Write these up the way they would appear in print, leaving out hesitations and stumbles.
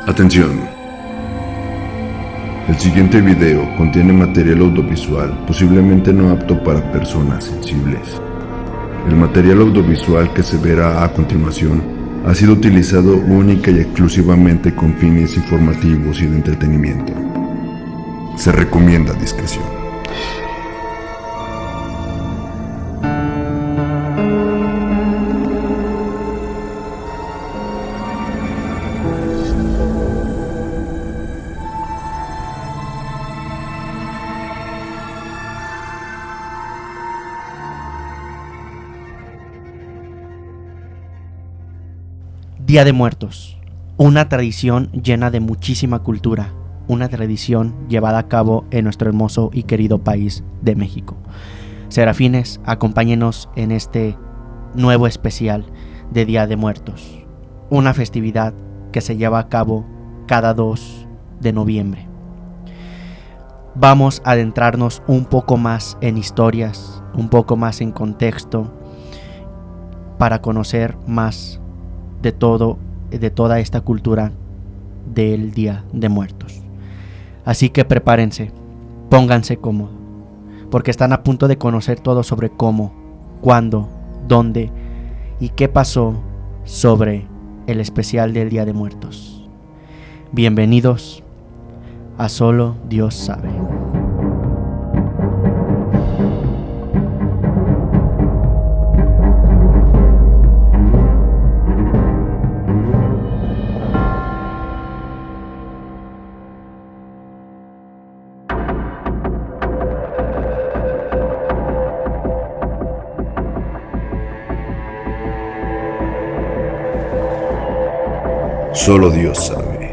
Atención. El siguiente video contiene material audiovisual posiblemente no apto para personas sensibles. El material audiovisual que se verá a continuación ha sido utilizado única y exclusivamente con fines informativos y de entretenimiento. Se recomienda discreción. Día de Muertos, una tradición llena de muchísima cultura, una tradición llevada a cabo en nuestro hermoso y querido país de México. Serafines, acompáñenos en este nuevo especial de Día de Muertos, una festividad que se lleva a cabo cada 2 de noviembre. Vamos a adentrarnos un poco más en historias, un poco más en contexto, para conocer más de toda esta cultura del Día de Muertos. Así que prepárense, pónganse cómodos, porque están a punto de conocer todo sobre cómo, cuándo, dónde y qué pasó sobre el especial del Día de Muertos. Bienvenidos a Solo Dios Sabe. Solo Dios sabe.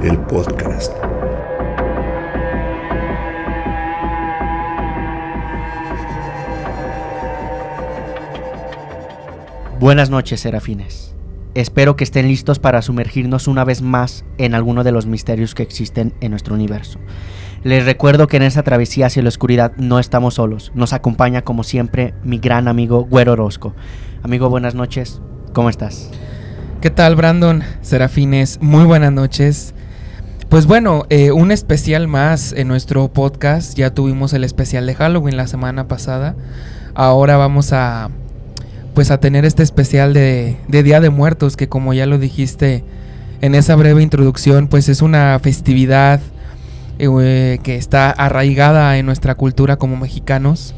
El podcast. Buenas noches, serafines. Espero que estén listos para sumergirnos una vez más en alguno de los misterios que existen en nuestro universo. Les recuerdo que en esta travesía hacia la oscuridad no estamos solos. Nos acompaña, como siempre, mi gran amigo Güero Orozco. Amigo, buenas noches. ¿Cómo estás? ¿Qué tal, Brandon? Serafines, muy buenas noches. Pues bueno, un especial más en nuestro podcast. Ya tuvimos el especial de Halloween la semana pasada. Ahora vamos a tener este especial de Día de Muertos, que como ya lo dijiste en esa breve introducción, pues es una festividad que está arraigada en nuestra cultura como mexicanos,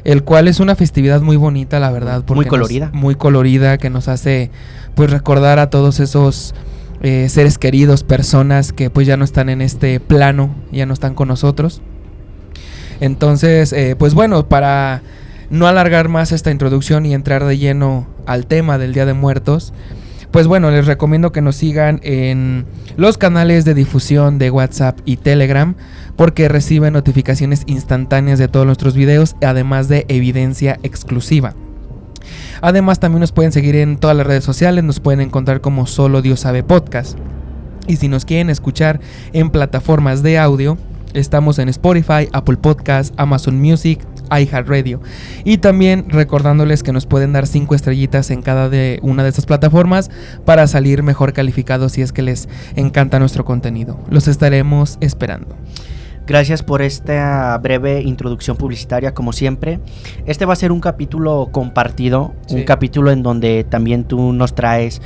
el cual es una festividad muy bonita, la verdad, porque muy colorida, que nos hace pues recordar a todos esos seres queridos, personas que pues ya no están en este plano, ya no están con nosotros. Entonces, pues bueno, para no alargar más esta introducción y entrar de lleno al tema del Día de Muertos, pues bueno, les recomiendo que nos sigan en los canales de difusión de WhatsApp y Telegram, porque reciben notificaciones instantáneas de todos nuestros videos, además de evidencia exclusiva. Además, también nos pueden seguir en todas las redes sociales, nos pueden encontrar como Solo Dios Sabe Podcast. Y si nos quieren escuchar en plataformas de audio, estamos en Spotify, Apple Podcast, Amazon Music, iHeartRadio. Y también recordándoles que nos pueden dar 5 estrellitas en cada una de estas plataformas para salir mejor calificados si es que les encanta nuestro contenido. Los estaremos esperando. Gracias por esta breve introducción publicitaria, como siempre. Este va a ser un capítulo compartido, sí. Un capítulo en donde también tú nos traes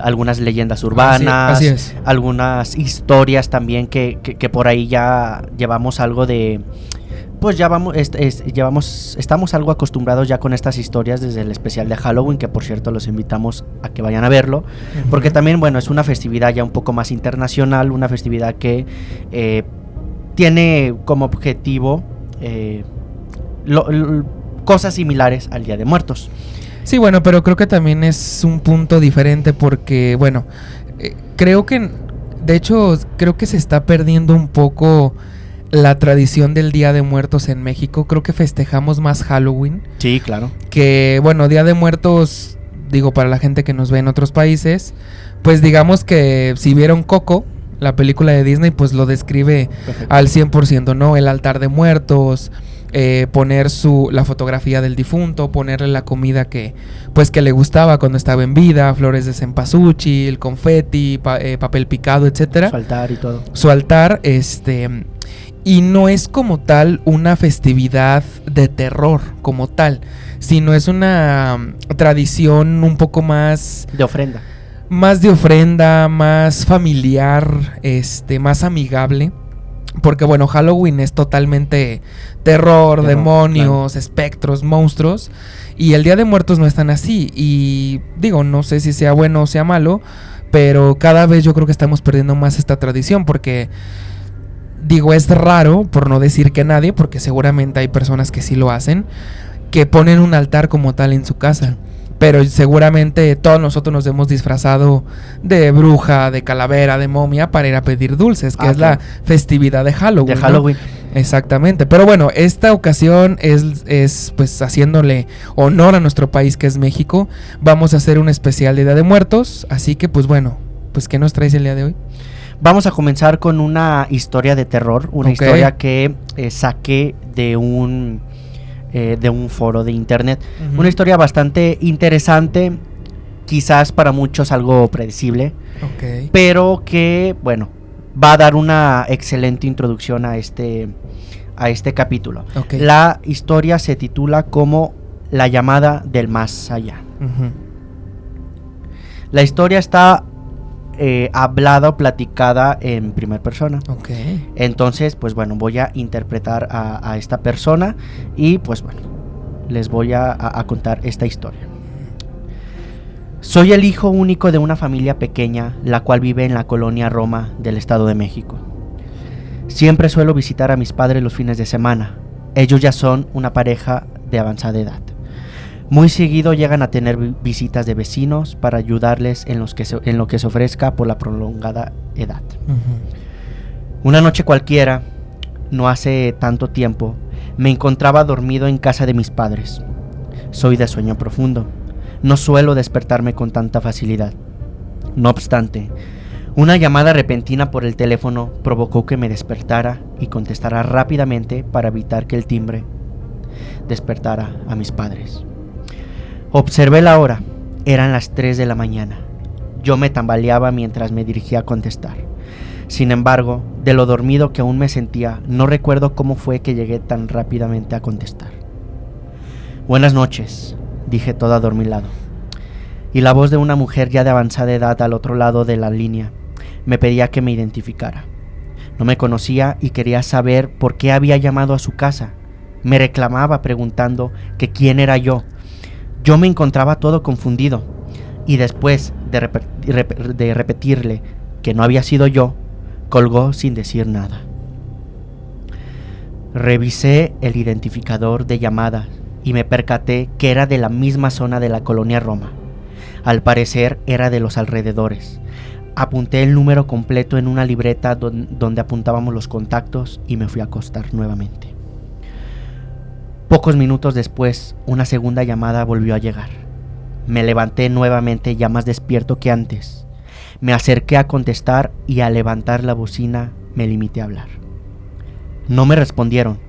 algunas leyendas urbanas, así es. Algunas historias también que por ahí ya llevamos algo de... Pues ya estamos algo acostumbrados ya con estas historias desde el especial de Halloween, que por cierto los invitamos a que vayan a verlo, uh-huh. Porque también, bueno, es una festividad ya un poco más internacional, una festividad que tiene como objetivo cosas similares al Día de Muertos. Sí, bueno, pero creo que también es un punto diferente porque, bueno, creo que se está perdiendo un poco la tradición del Día de Muertos en México. Creo que festejamos más Halloween. Sí, claro. Que, bueno, Día de Muertos, digo, para la gente que nos ve en otros países, pues digamos que si vieron Coco, la película de Disney, pues lo describe perfecto. Al 100%, ¿no? El altar de muertos, poner la fotografía del difunto, ponerle la comida que le gustaba cuando estaba en vida, flores de cempasúchil, confeti, papel picado, etcétera. Su altar y todo. Su altar, y no es como tal una festividad de terror como tal, sino es una tradición un poco más de ofrenda. Más de ofrenda, más familiar, más amigable. Porque bueno, Halloween es totalmente terror, demonios, claro, espectros, monstruos. Y el Día de Muertos no es tan así. Y digo, no sé si sea bueno o sea malo, pero cada vez yo creo que estamos perdiendo más esta tradición. Porque digo, es raro, por no decir que nadie, porque seguramente hay personas que sí lo hacen, que ponen un altar como tal en su casa. Pero seguramente todos nosotros nos hemos disfrazado de bruja, de calavera, de momia para ir a pedir dulces, que es la festividad de Halloween. De Halloween. ¿No? Exactamente. Pero bueno, esta ocasión es pues haciéndole honor a nuestro país, que es México. Vamos a hacer un especial de Día de Muertos. Así que pues bueno, pues ¿qué nos traes el día de hoy? Vamos a comenzar con una historia de terror. Una historia que saqué de un foro de internet. Una historia bastante interesante, quizás para muchos algo predecible, pero que, bueno, va a dar una excelente introducción a este capítulo. La historia se titula como La llamada del más allá. La historia está hablada o platicada en primera persona. Entonces, pues bueno, voy a interpretar a esta persona y pues bueno, les voy a contar esta historia. Soy el hijo único de una familia pequeña, la cual vive en la colonia Roma del Estado de México. Siempre suelo visitar a mis padres los fines de semana. Ellos ya son una pareja de avanzada edad. Muy seguido llegan a tener visitas de vecinos para ayudarles en lo que se ofrezca por la prolongada edad. Una noche cualquiera, no hace tanto tiempo, me encontraba dormido en casa de mis padres. Soy de sueño profundo. No suelo despertarme con tanta facilidad. No obstante, una llamada repentina por el teléfono provocó que me despertara y contestara rápidamente para evitar que el timbre despertara a mis padres. Observé la hora, eran las 3 de la mañana. Yo me tambaleaba mientras me dirigía a contestar. Sin embargo, de lo dormido que aún me sentía, no recuerdo cómo fue que llegué tan rápidamente a contestar. Buenas noches, dije todo adormilado. Y la voz de una mujer ya de avanzada edad al otro lado de la línea me pedía que me identificara. No me conocía y quería saber por qué había llamado a su casa. Me reclamaba preguntando que quién era yo. Yo me encontraba todo confundido y después de repetirle que no había sido yo, colgó sin decir nada. Revisé el identificador de llamadas y me percaté que era de la misma zona de la colonia Roma. Al parecer era de los alrededores. Apunté el número completo en una libreta donde apuntábamos los contactos y me fui a acostar nuevamente. Pocos minutos después, una segunda llamada volvió a llegar. Me levanté nuevamente ya más despierto que antes. Me acerqué a contestar y al levantar la bocina me limité a hablar. No me respondieron.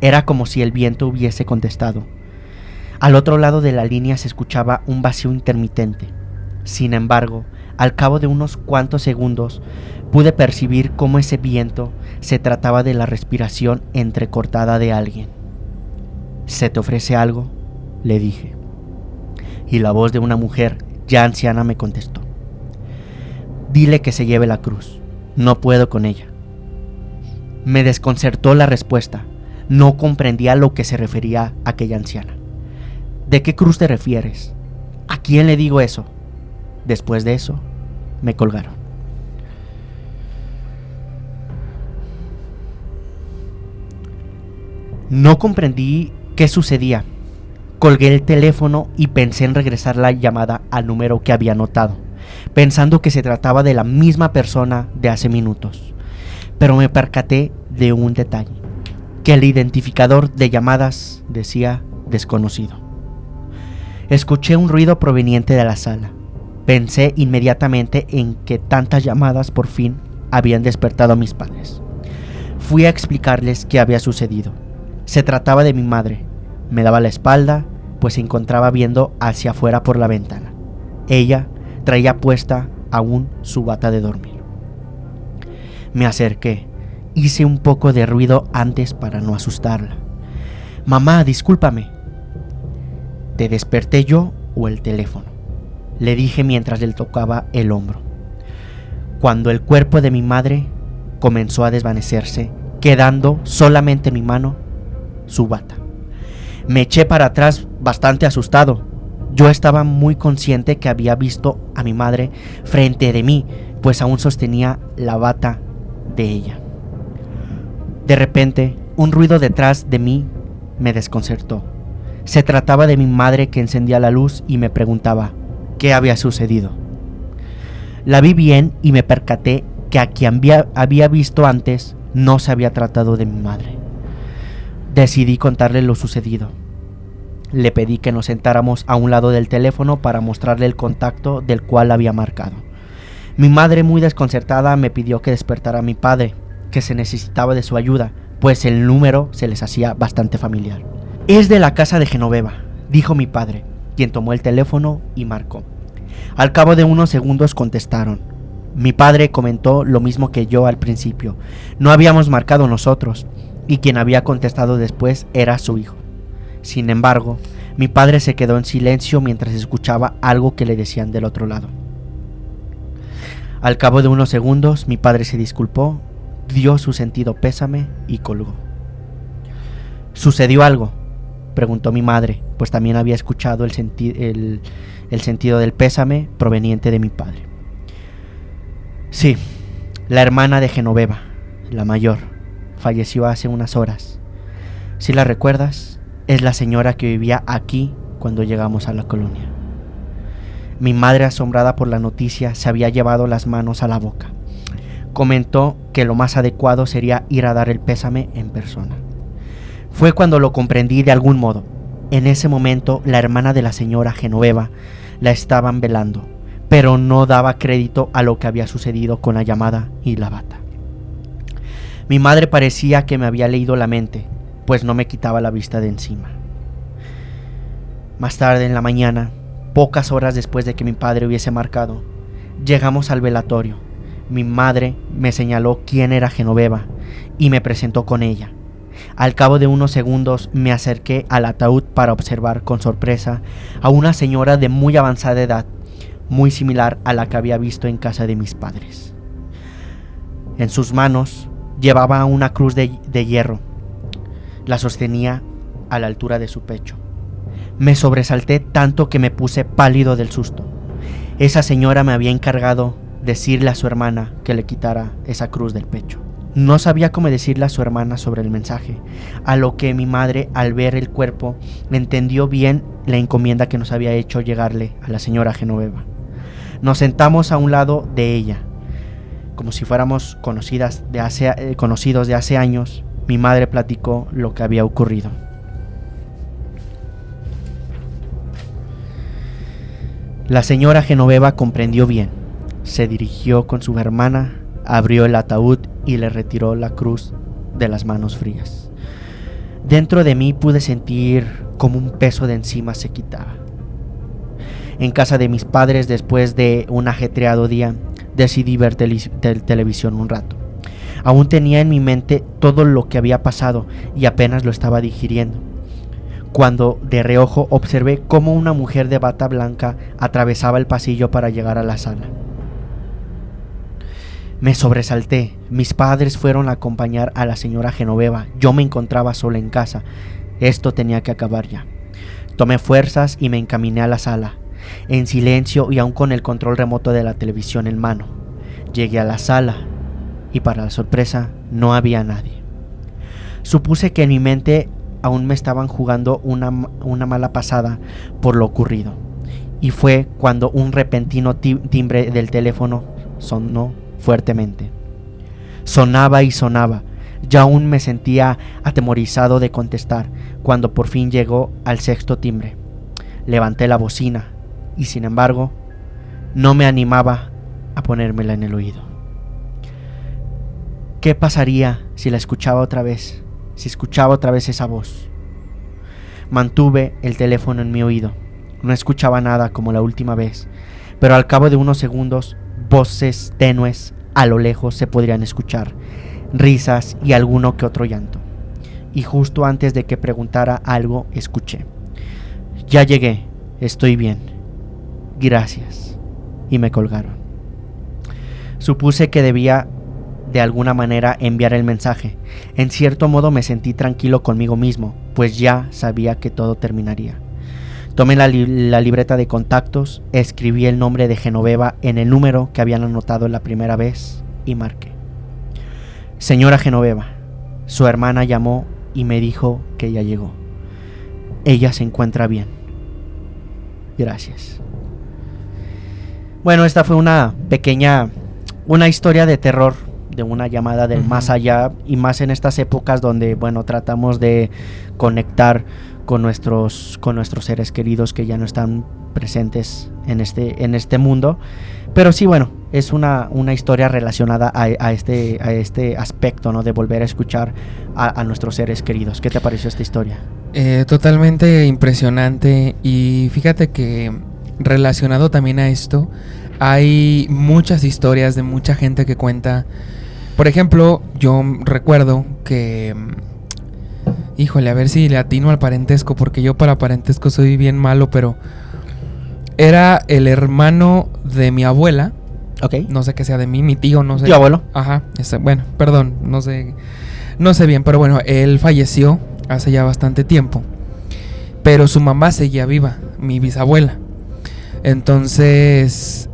Era como si el viento hubiese contestado. Al otro lado de la línea se escuchaba un vacío intermitente. Sin embargo, al cabo de unos cuantos segundos, pude percibir cómo ese viento se trataba de la respiración entrecortada de alguien. ¿Se te ofrece algo?, le dije. Y la voz de una mujer ya anciana me contestó. Dile que se lleve la cruz. No puedo con ella. Me desconcertó la respuesta. No comprendía a lo que se refería aquella anciana. ¿De qué cruz te refieres? ¿A quién le digo eso? Después de eso, me colgaron. No comprendí qué sucedía. Colgué el teléfono y pensé en regresar la llamada al número que había anotado, pensando que se trataba de la misma persona de hace minutos. Pero me percaté de un detalle, que el identificador de llamadas decía desconocido. Escuché un ruido proveniente de la sala. Pensé inmediatamente en que tantas llamadas por fin habían despertado a mis padres. Fui a explicarles qué había sucedido. Se trataba de mi madre. Me daba la espalda, pues se encontraba viendo hacia afuera por la ventana. Ella traía puesta aún su bata de dormir. Me acerqué. Hice un poco de ruido antes para no asustarla. «Mamá, discúlpame». «¿Te desperté yo o el teléfono?», le dije mientras le tocaba el hombro. Cuando el cuerpo de mi madre comenzó a desvanecerse, quedando solamente en mi mano su bata. Me eché para atrás bastante asustado. Yo estaba muy consciente que había visto a mi madre frente de mí, pues aún sostenía la bata de ella. De repente, un ruido detrás de mí me desconcertó. Se trataba de mi madre, que encendía la luz y me preguntaba qué había sucedido. La vi bien y me percaté que a quien había visto antes no se había tratado de mi madre. Decidí contarle lo sucedido. Le pedí que nos sentáramos a un lado del teléfono para mostrarle el contacto del cual había marcado. Mi madre, muy desconcertada, me pidió que despertara a mi padre, que se necesitaba de su ayuda, pues el número se les hacía bastante familiar. «Es de la casa de Genoveva», dijo mi padre, quien tomó el teléfono y marcó. Al cabo de unos segundos contestaron. Mi padre comentó lo mismo que yo al principio. No habíamos marcado nosotros, y quien había contestado después era su hijo. Sin embargo, mi padre se quedó en silencio mientras escuchaba algo que le decían del otro lado. Al cabo de unos segundos, mi padre se disculpó, dio su sentido pésame y colgó. «¿Sucedió algo?», preguntó mi madre, pues también había escuchado el sentido del pésame proveniente de mi padre. «Sí, la hermana de Genoveva, la mayor, falleció hace unas horas. ¿Sí la recuerdas? Es la señora que vivía aquí cuando llegamos a la colonia». Mi madre, asombrada por la noticia, se había llevado las manos a la boca. Comentó que lo más adecuado sería ir a dar el pésame en persona. Fue cuando lo comprendí de algún modo. En ese momento, la hermana de la señora Genoveva la estaban velando, pero no daba crédito a lo que había sucedido con la llamada y la bata. Mi madre parecía que me había leído la mente, pues no me quitaba la vista de encima. Más tarde en la mañana, pocas horas después de que mi padre hubiese marcado, llegamos al velatorio. Mi madre me señaló quién era Genoveva y me presentó con ella. Al cabo de unos segundos me acerqué al ataúd para observar con sorpresa a una señora de muy avanzada edad, muy similar a la que había visto en casa de mis padres. En sus manos llevaba una cruz de hierro. La sostenía a la altura de su pecho. Me sobresalté tanto que me puse pálido del susto. Esa señora me había encargado decirle a su hermana que le quitara esa cruz del pecho. No sabía cómo decirle a su hermana sobre el mensaje, a lo que mi madre, al ver el cuerpo, entendió bien la encomienda que nos había hecho llegarle a la señora Genoveva. Nos sentamos a un lado de ella, como si fuéramos conocidos de hace años. Mi madre platicó lo que había ocurrido. La señora Genoveva comprendió bien. Se dirigió con su hermana, abrió el ataúd y le retiró la cruz de las manos frías. Dentro de mí pude sentir como un peso de encima se quitaba. En casa de mis padres, después de un ajetreado día, decidí ver televisión un rato. Aún tenía en mi mente todo lo que había pasado y apenas lo estaba digiriendo, cuando de reojo observé cómo una mujer de bata blanca atravesaba el pasillo para llegar a la sala. Me sobresalté. Mis padres fueron a acompañar a la señora Genoveva. Yo me encontraba sola en casa. Esto tenía que acabar ya. Tomé fuerzas y me encaminé a la sala, en silencio y aún con el control remoto de la televisión en mano. Llegué a la sala y, para la sorpresa, no había nadie. Supuse que en mi mente aún me estaban jugando una mala pasada por lo ocurrido, y fue cuando un repentino timbre del teléfono sonó fuertemente. Sonaba y sonaba. Ya aún me sentía atemorizado de contestar, cuando por fin llegó al sexto timbre. Levanté la bocina y, sin embargo, no me animaba a ponérmela en el oído. ¿Qué pasaría si la escuchaba otra vez? se escuchaba otra vez esa voz. Mantuve el teléfono en mi oído. No escuchaba nada como la última vez, pero al cabo de unos segundos, voces tenues a lo lejos se podrían escuchar, risas y alguno que otro llanto. Y justo antes de que preguntara algo, escuché: ya llegué, estoy bien, gracias. Y me colgaron. Supuse que debía de alguna manera enviar el mensaje. En cierto modo me sentí tranquilo conmigo mismo, pues ya sabía que todo terminaría. Tomé la libreta de contactos, escribí el nombre de Genoveva en el número que habían anotado la primera vez y marqué: señora Genoveva, su hermana llamó y me dijo que ya llegó. Ella se encuentra bien. Gracias. Bueno, esta fue una historia de terror, de una llamada del más allá, y más en estas épocas donde, bueno, tratamos de conectar con nuestros seres queridos que ya no están presentes en este mundo. Pero sí, bueno, es una historia relacionada a este aspecto, ¿no? De volver a escuchar a nuestros seres queridos. ¿Qué te pareció esta historia? Totalmente impresionante. Y fíjate que relacionado también a esto, hay muchas historias de mucha gente que cuenta. Por ejemplo, yo recuerdo que... Híjole, a ver si le atino al parentesco, porque yo para parentesco soy bien malo, pero era el hermano de mi abuela. Ok. No sé qué sea de mí, mi tío, no sé. ¿Tío abuelo? Ajá, bueno, perdón, no sé bien, pero bueno, él falleció hace ya bastante tiempo, pero su mamá seguía viva, mi bisabuela. Entonces,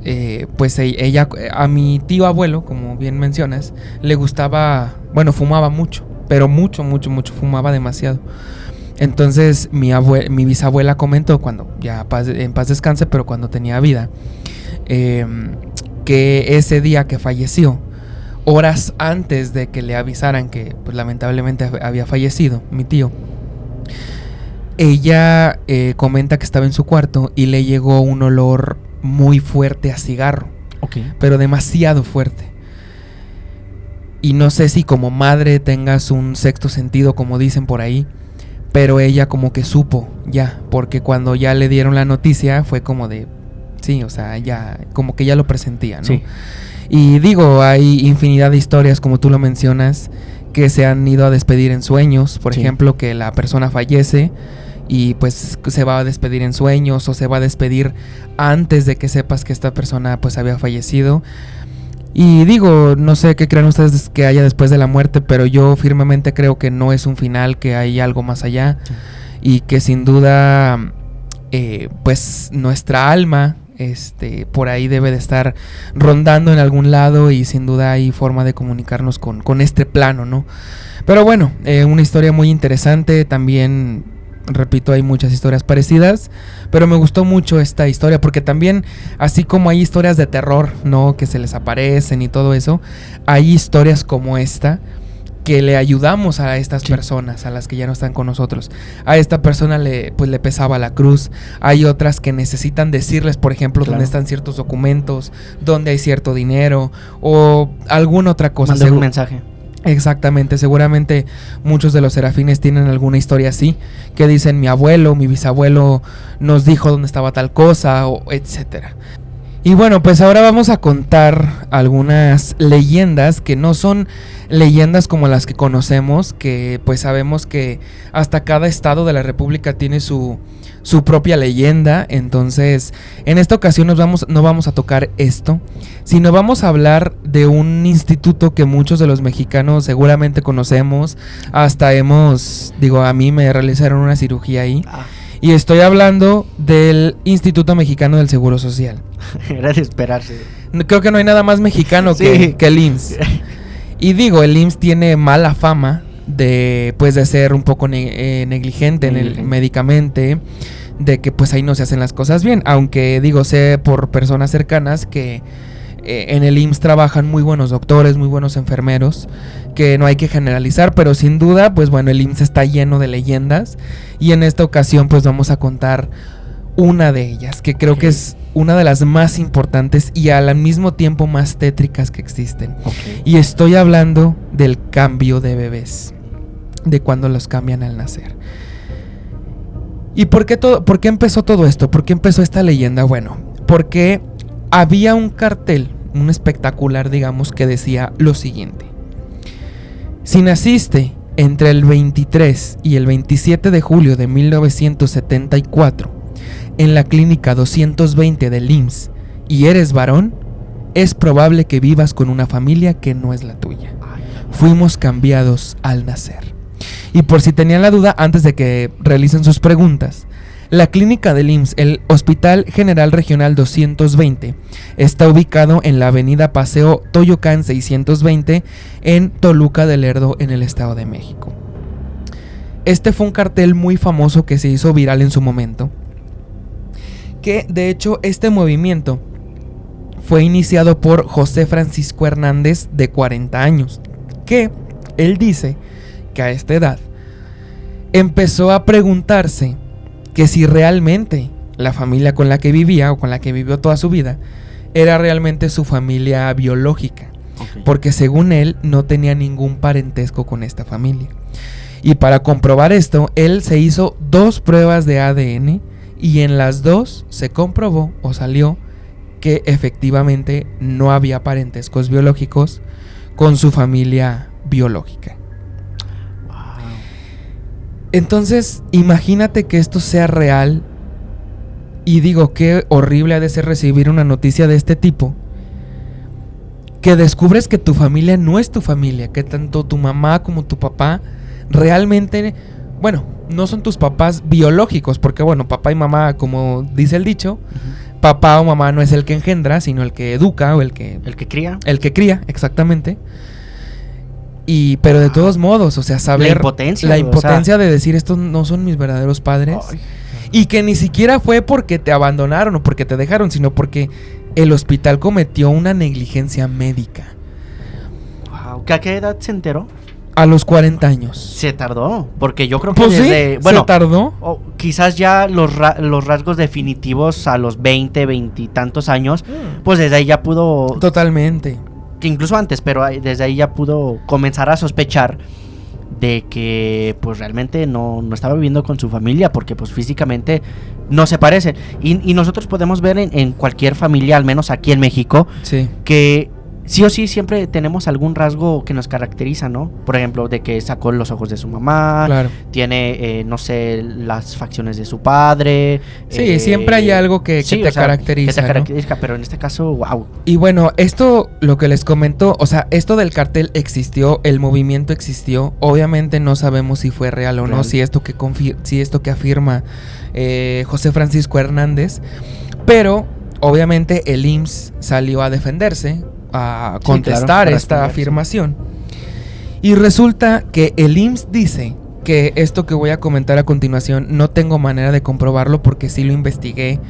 pues ella, a mi tío abuelo, como bien mencionas, le gustaba, bueno, fumaba mucho, pero mucho, fumaba demasiado. Entonces mi bisabuela comentó, cuando ya en paz descanse, pero cuando tenía vida, que ese día que falleció, horas antes de que le avisaran que pues lamentablemente había fallecido mi tío, ella comenta que estaba en su cuarto y le llegó un olor muy fuerte a cigarro. Okay. Pero demasiado fuerte. Y no sé si como madre tengas un sexto sentido, como dicen por ahí, pero ella como que supo ya, porque cuando ya le dieron la noticia fue como de, sí, o sea, ya como que ya lo presentía, ¿no? Sí. Y digo, hay infinidad de historias, como tú lo mencionas, que se han ido a despedir en sueños. Por ejemplo, que la persona fallece y pues se va a despedir en sueños, o se va a despedir antes de que sepas que esta persona pues había fallecido. Y digo, no sé qué creen ustedes que haya después de la muerte, pero yo firmemente creo que no es un final, que hay algo más allá, y que sin duda pues nuestra alma por ahí debe de estar rondando en algún lado, y sin duda hay forma de comunicarnos con este plano, ¿no? Pero bueno, una historia muy interesante. También, repito, hay muchas historias parecidas, pero me gustó mucho esta historia porque también, así como hay historias de terror, ¿no?, que se les aparecen y todo eso, hay historias como esta que le ayudamos a estas personas, a las que ya no están con nosotros. A esta persona le pesaba la cruz. Hay otras que necesitan decirles, por ejemplo, dónde están ciertos documentos, dónde hay cierto dinero o alguna otra cosa. Mandar un mensaje. Exactamente, seguramente muchos de los serafines tienen alguna historia así, que dicen: mi abuelo, mi bisabuelo nos dijo dónde estaba tal cosa, o etcétera. Y bueno, pues ahora vamos a contar algunas leyendas que no son leyendas como las que conocemos, que pues sabemos que hasta cada estado de la república tiene su propia leyenda. Entonces, en esta ocasión no vamos a tocar esto, sino vamos a hablar de un instituto que muchos de los mexicanos seguramente conocemos. Hasta a mí me realizaron una cirugía ahí. Y estoy hablando del Instituto Mexicano del Seguro Social. Era de esperarse. Creo que no hay nada más mexicano que el IMSS. Y digo, el IMSS tiene mala fama de ser un poco negligente médicamente, de que pues ahí no se hacen las cosas bien. Aunque sé por personas cercanas que en el IMSS trabajan muy buenos doctores, muy buenos enfermeros, que no hay que generalizar, pero sin duda, pues bueno, el IMSS está lleno de leyendas, y en esta ocasión pues vamos a contar una de ellas, que creo que es una de las más importantes y al mismo tiempo más tétricas que existen. Y estoy hablando del cambio de bebés. de cuando los cambian al nacer. ¿Y por qué empezó todo esto? ¿Por qué empezó esta leyenda? Bueno, porque había un cartel, un espectacular, digamos, que decía lo siguiente: si naciste entre el 23 y el 27 de julio de 1974 en la clínica 220 del IMSS y eres varón, es probable que vivas con una familia que no es la tuya. Fuimos cambiados al nacer. Y por si tenían la duda, antes de que realicen sus preguntas, la clínica del IMSS, el Hospital General Regional 220, está ubicado en la avenida Paseo Toyocán 620 en Toluca del Lerdo, en el Estado de México. Este fue un cartel muy famoso que se hizo viral en su momento, que de hecho este movimiento fue iniciado por José Francisco Hernández, de 40 años, que él dice que a esta edad empezó a preguntarse que si realmente la familia con la que vivía o con la que vivió toda su vida era realmente su familia biológica, porque según él no tenía ningún parentesco con esta familia. Y para comprobar esto, él se hizo 2 pruebas de ADN y en las 2 se comprobó o salió que efectivamente no había parentescos biológicos con su familia biológica. Entonces, imagínate que esto sea real. Y digo, qué horrible ha de ser recibir una noticia de este tipo, que descubres que tu familia no es tu familia, que tanto tu mamá como tu papá realmente, bueno, no son tus papás biológicos, porque bueno, papá y mamá, como dice el dicho, papá o mamá no es el que engendra, sino el que educa o el que cría. El que cría, exactamente. Pero de todos modos, o sea, saber la impotencia de decir, estos no son mis verdaderos padres. Ay. Y que ni siquiera fue porque te abandonaron o porque te dejaron, sino porque el hospital cometió una negligencia médica. Wow. ¿A qué edad se enteró? A los 40 años. Se tardó, porque yo creo que pues desde... Sí, bueno, se tardó. Quizás ya los rasgos definitivos a los 20 y tantos años, pues desde ahí ya pudo... Totalmente. Que incluso antes, pero desde ahí ya pudo comenzar a sospechar de que pues realmente no estaba viviendo con su familia, porque pues físicamente no se parecen. Y nosotros podemos ver en cualquier familia, al menos aquí en México, sí, que sí o sí siempre tenemos algún rasgo que nos caracteriza, ¿no? Por ejemplo, de que sacó los ojos de su mamá, claro, tiene, no sé, las facciones de su padre. Sí, siempre hay algo que te caracteriza, que te caracteriza, ¿no? Pero en este caso, wow. Y bueno, esto, lo que les comento, o sea, esto del cartel existió, el movimiento existió. Obviamente no sabemos si fue real o no, si esto que afirma José Francisco Hernández, pero obviamente el IMSS salió a defenderse, a contestar esta afirmación. Y resulta que el IMSS dice que esto que voy a comentar a continuación no tengo manera de comprobarlo, porque sí lo investigué.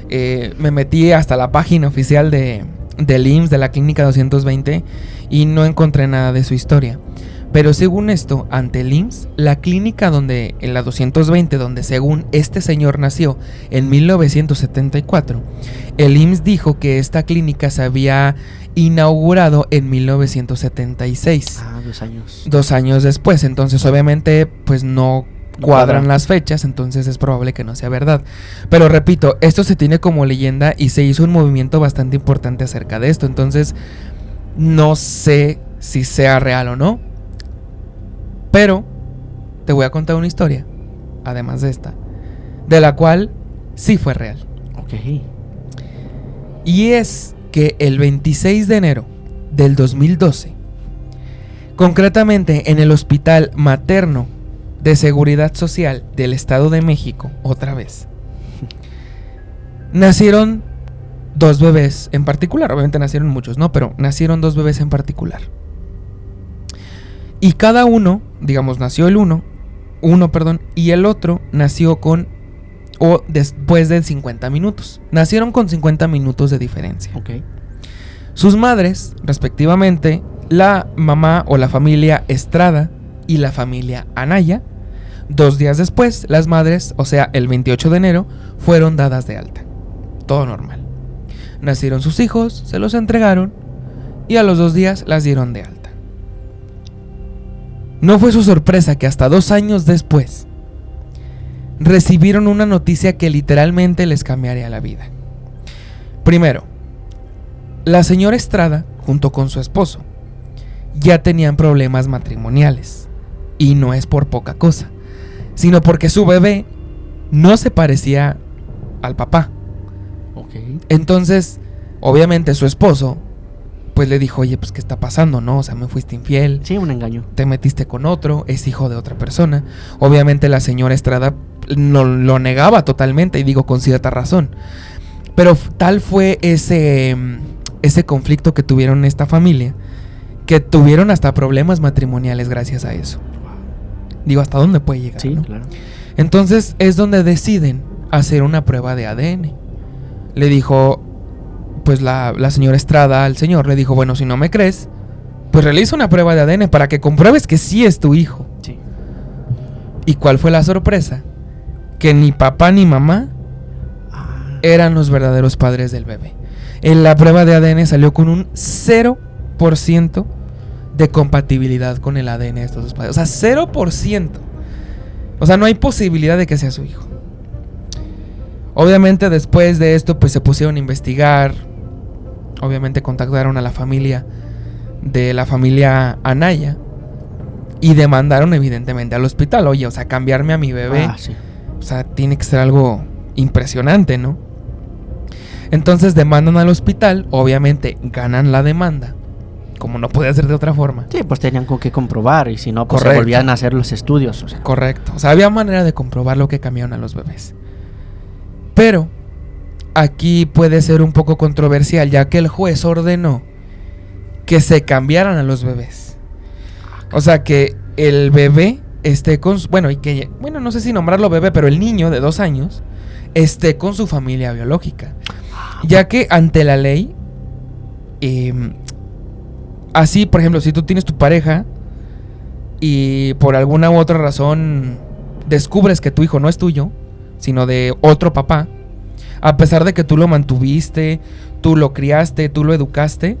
Me metí hasta la página oficial del IMSS, de la clínica 220, y no encontré nada de su historia. Pero según esto, ante el IMSS, la clínica en la 220, donde según este señor nació en 1974, el IMSS dijo que esta clínica se había inaugurado en 1976. 2 años. 2 años después, entonces obviamente pues no cuadran las fechas, entonces es probable que no sea verdad. Pero repito, esto se tiene como leyenda y se hizo un movimiento bastante importante acerca de esto, entonces no sé si sea real o no. Pero te voy a contar una historia, además de esta, de la cual sí fue real. Ok. Y es que el 26 de enero del 2012, concretamente en el Hospital Materno de Seguridad Social del Estado de México, otra vez, nacieron 2 bebés en particular. Obviamente nacieron muchos, ¿no? Pero nacieron 2 bebés en particular. Y cada uno, digamos, nació el uno, y el otro nació después de 50 minutos. Nacieron con 50 minutos de diferencia. Okay. Sus madres, respectivamente, la mamá o la familia Estrada y la familia Anaya, 2 días después, las madres, o sea, el 28 de enero, fueron dadas de alta. Todo normal. Nacieron sus hijos, se los entregaron y a los 2 días las dieron de alta. No fue su sorpresa que hasta 2 años después recibieron una noticia que literalmente les cambiaría la vida. Primero, la señora Estrada, junto con su esposo, ya tenían problemas matrimoniales. Y no es por poca cosa, sino porque su bebé no se parecía al papá. Okay. Entonces, obviamente su esposo pues le dijo, oye, pues ¿qué está pasando? ¿No? O sea, me fuiste infiel. Sí, un engaño. Te metiste con otro, es hijo de otra persona. Obviamente la señora Estrada no lo negaba totalmente, y digo con cierta razón. Pero tal fue ese conflicto que tuvieron en esta familia, que tuvieron hasta problemas matrimoniales gracias a eso. Digo, ¿hasta dónde puede llegar? Sí, ¿no? claro. Entonces es donde deciden hacer una prueba de ADN. Le dijo, pues la señora Estrada al señor, le dijo, bueno, si no me crees, pues realiza una prueba de ADN para que compruebes que sí es tu hijo. Sí. ¿Y cuál fue la sorpresa? Que ni papá ni mamá eran los verdaderos padres del bebé. En la prueba de ADN salió con un 0% de compatibilidad con el ADN de estos dos padres. O sea, 0%. O sea, no hay posibilidad de que sea su hijo. Obviamente después de esto pues se pusieron a investigar. Obviamente contactaron a la familia de la familia Anaya y demandaron evidentemente al hospital. Oye, o sea, cambiarme a mi bebé, Sí. o sea, tiene que ser algo impresionante, ¿no? Entonces demandan al hospital, obviamente ganan la demanda, como no podía ser de otra forma. Sí, pues tenían con qué comprobar, y si no, pues se Correcto. volvían a hacer los estudios. O sea. Correcto, o sea, había manera de comprobar lo que cambiaron a los bebés. Pero aquí puede ser un poco controversial, ya que el juez ordenó que se cambiaran a los bebés. O sea, que el bebé esté con bueno, no sé si nombrarlo bebé, pero el niño de 2 años esté con su familia biológica. Ya que ante la ley, así, por ejemplo, si tú tienes tu pareja y por alguna u otra razón descubres que tu hijo no es tuyo, sino de otro papá, a pesar de que tú lo mantuviste, tú lo criaste, tú lo educaste,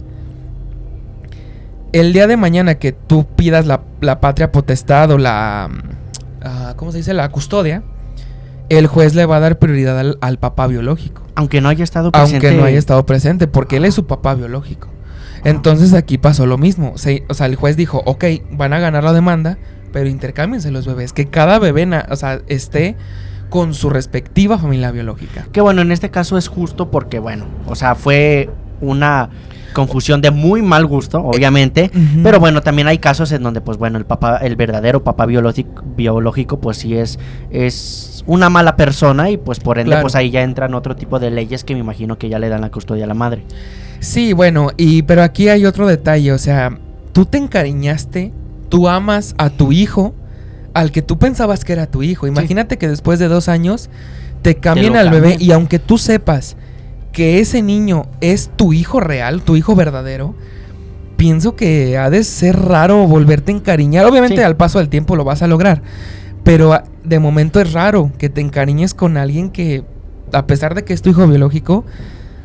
el día de mañana que tú pidas la patria potestad o la ¿cómo se dice? La custodia, el juez le va a dar prioridad al papá biológico. Aunque no haya estado presente. Aunque no haya estado presente, porque él es su papá biológico. Entonces aquí pasó lo mismo. O sea, el juez dijo, ok, van a ganar la demanda, pero intercámbiense los bebés. Que cada bebé esté con su respectiva familia biológica. Que bueno, en este caso es justo porque, bueno, o sea, fue una confusión de muy mal gusto, obviamente. Pero bueno, también hay casos en donde, pues bueno, el verdadero papá biológico pues sí es una mala persona, y pues por ende, claro, pues ahí ya entran otro tipo de leyes que me imagino que ya le dan la custodia a la madre. Sí, bueno, pero aquí hay otro detalle. O sea, tú te encariñaste, tú amas a tu hijo, al que tú pensabas que era tu hijo. Imagínate que después de 2 años te cambien al bebé, y aunque tú sepas que ese niño es tu hijo real, tu hijo verdadero, pienso que ha de ser raro volverte a encariñar. Obviamente al paso del tiempo lo vas a lograr, pero de momento es raro que te encariñes con alguien que, a pesar de que es tu hijo biológico,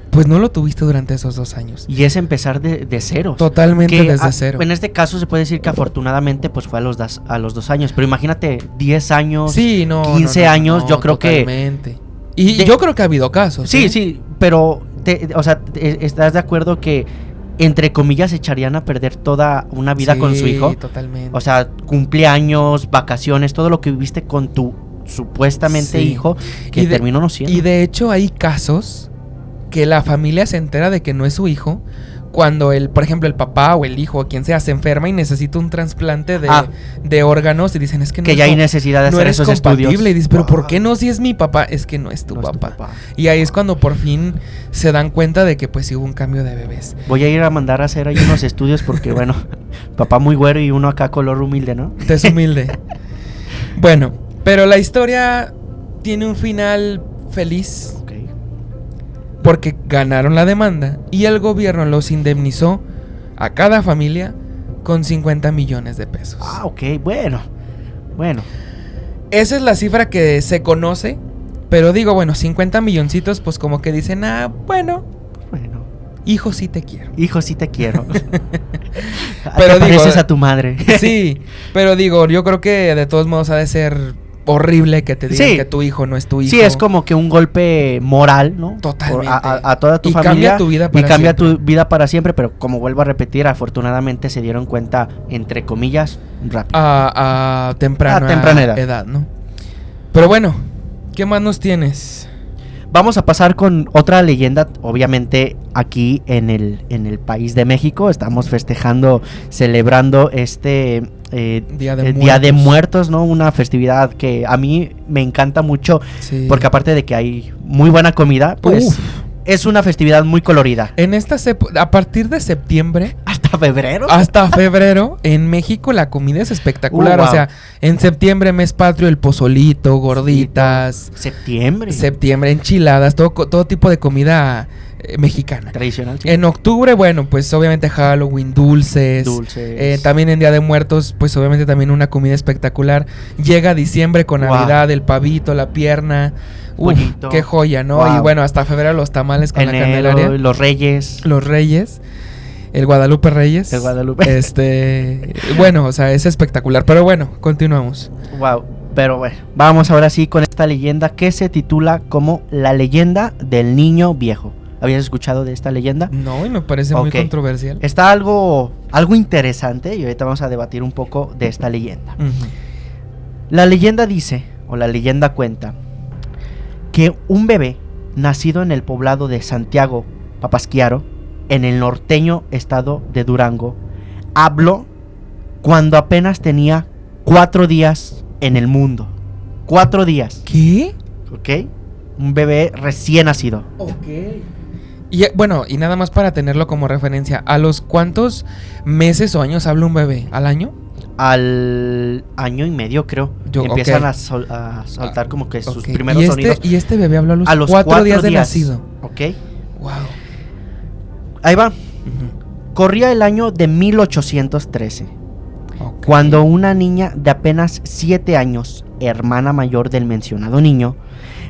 pues no lo tuviste durante esos 2 años. Y es empezar de cero. Totalmente desde cero. En este caso se puede decir que afortunadamente pues fue a los 2 años. Pero imagínate, 10 años, sí, 15 años, yo creo totalmente. Y yo creo que ha habido casos. Sí, sí, pero o sea, ¿estás de acuerdo que entre comillas echarían a perder toda una vida con su hijo? Sí, totalmente. O sea, cumpleaños, vacaciones, todo lo que viviste con tu supuestamente hijo, que terminó no siendo. Y de hecho hay casos que la familia se entera de que no es su hijo cuando por ejemplo, el papá o el hijo o quien sea se enferma y necesita un trasplante de órganos, y dicen, es que no, ya hay necesidad de hacer esos estudios. Y dices, pero ¿por qué no? Si es mi papá. Es que no es tu papá. Y ahí es cuando por fin se dan cuenta de que pues sí hubo un cambio de bebés. Voy a ir a mandar a hacer ahí unos estudios porque bueno, papá muy güero y uno acá color humilde, ¿no? Es humilde. Bueno, pero la historia tiene un final feliz. Porque ganaron la demanda y el gobierno los indemnizó a cada familia con 50 millones de pesos. Ah, ok, bueno. Esa es la cifra que se conoce, pero digo, bueno, 50 milloncitos, pues como que dicen, bueno. hijo, sí te quiero. Hijo, sí te quiero. Pero te pareces a tu madre. Sí, pero digo, yo creo que de todos modos ha de ser horrible que te digan Sí. que tu hijo no es tu hijo. Sí, es como que un golpe moral, ¿no? Totalmente. A toda tu Y familia. cambia tu vida Y para cambia siempre. tu vida para siempre, pero como vuelvo a repetir, afortunadamente se dieron cuenta, entre comillas, rápido. A temprana edad, ¿no? Pero bueno, ¿qué más nos tienes? Vamos a pasar con otra leyenda, obviamente aquí en el país de México. Estamos festejando, celebrando Día Día de Muertos, ¿no? Una festividad que a mí me encanta mucho, Sí. porque aparte de que hay muy buena comida, pues Uf. es una festividad muy colorida. En a partir de septiembre ¿Hasta febrero? hasta febrero, en México la comida es espectacular. Wow. O sea, en septiembre, mes patrio, el pozolito, gorditas. Septiembre. Enchiladas, todo tipo de comida mexicana. Tradicional, sí. En octubre, bueno, pues obviamente Halloween, dulces. También en Día de Muertos, pues obviamente también una comida espectacular. Llega diciembre con Wow. Navidad, el pavito, la pierna. Uf, Pollito. qué joya, ¿no? Wow. Y bueno, hasta febrero los tamales con la Enero, Candelaria. los Reyes. Los Reyes. El Guadalupe Reyes. El Guadalupe. Bueno, o sea, es espectacular. Pero bueno, continuamos. Wow. Pero bueno, vamos ahora sí con esta leyenda que se titula como La leyenda del niño viejo. ¿Habías escuchado de esta leyenda? No, y me parece muy Ok. controversial. Está algo interesante y ahorita vamos a debatir un poco de esta leyenda. Ujú. La leyenda dice, o la leyenda cuenta, que un bebé nacido en el poblado de Santiago Papasquiaro, en el norteño estado de Durango, habló cuando apenas tenía 4 días en el mundo. 4 días, ¿Qué? ¿ok? Un bebé recién nacido. Ok. Y bueno, y nada más para tenerlo como referencia, ¿a los cuántos meses o años habla un bebé? ¿Al año? Al año y medio, creo. Empiezan a soltar como que sus Ok. primeros sonidos. Y este bebé habló A los 4 días de días. nacido. ¿Ok? Wow. Ahí va. Corría el año de 1813. Ok. Cuando una niña de apenas 7 años, hermana mayor del mencionado niño,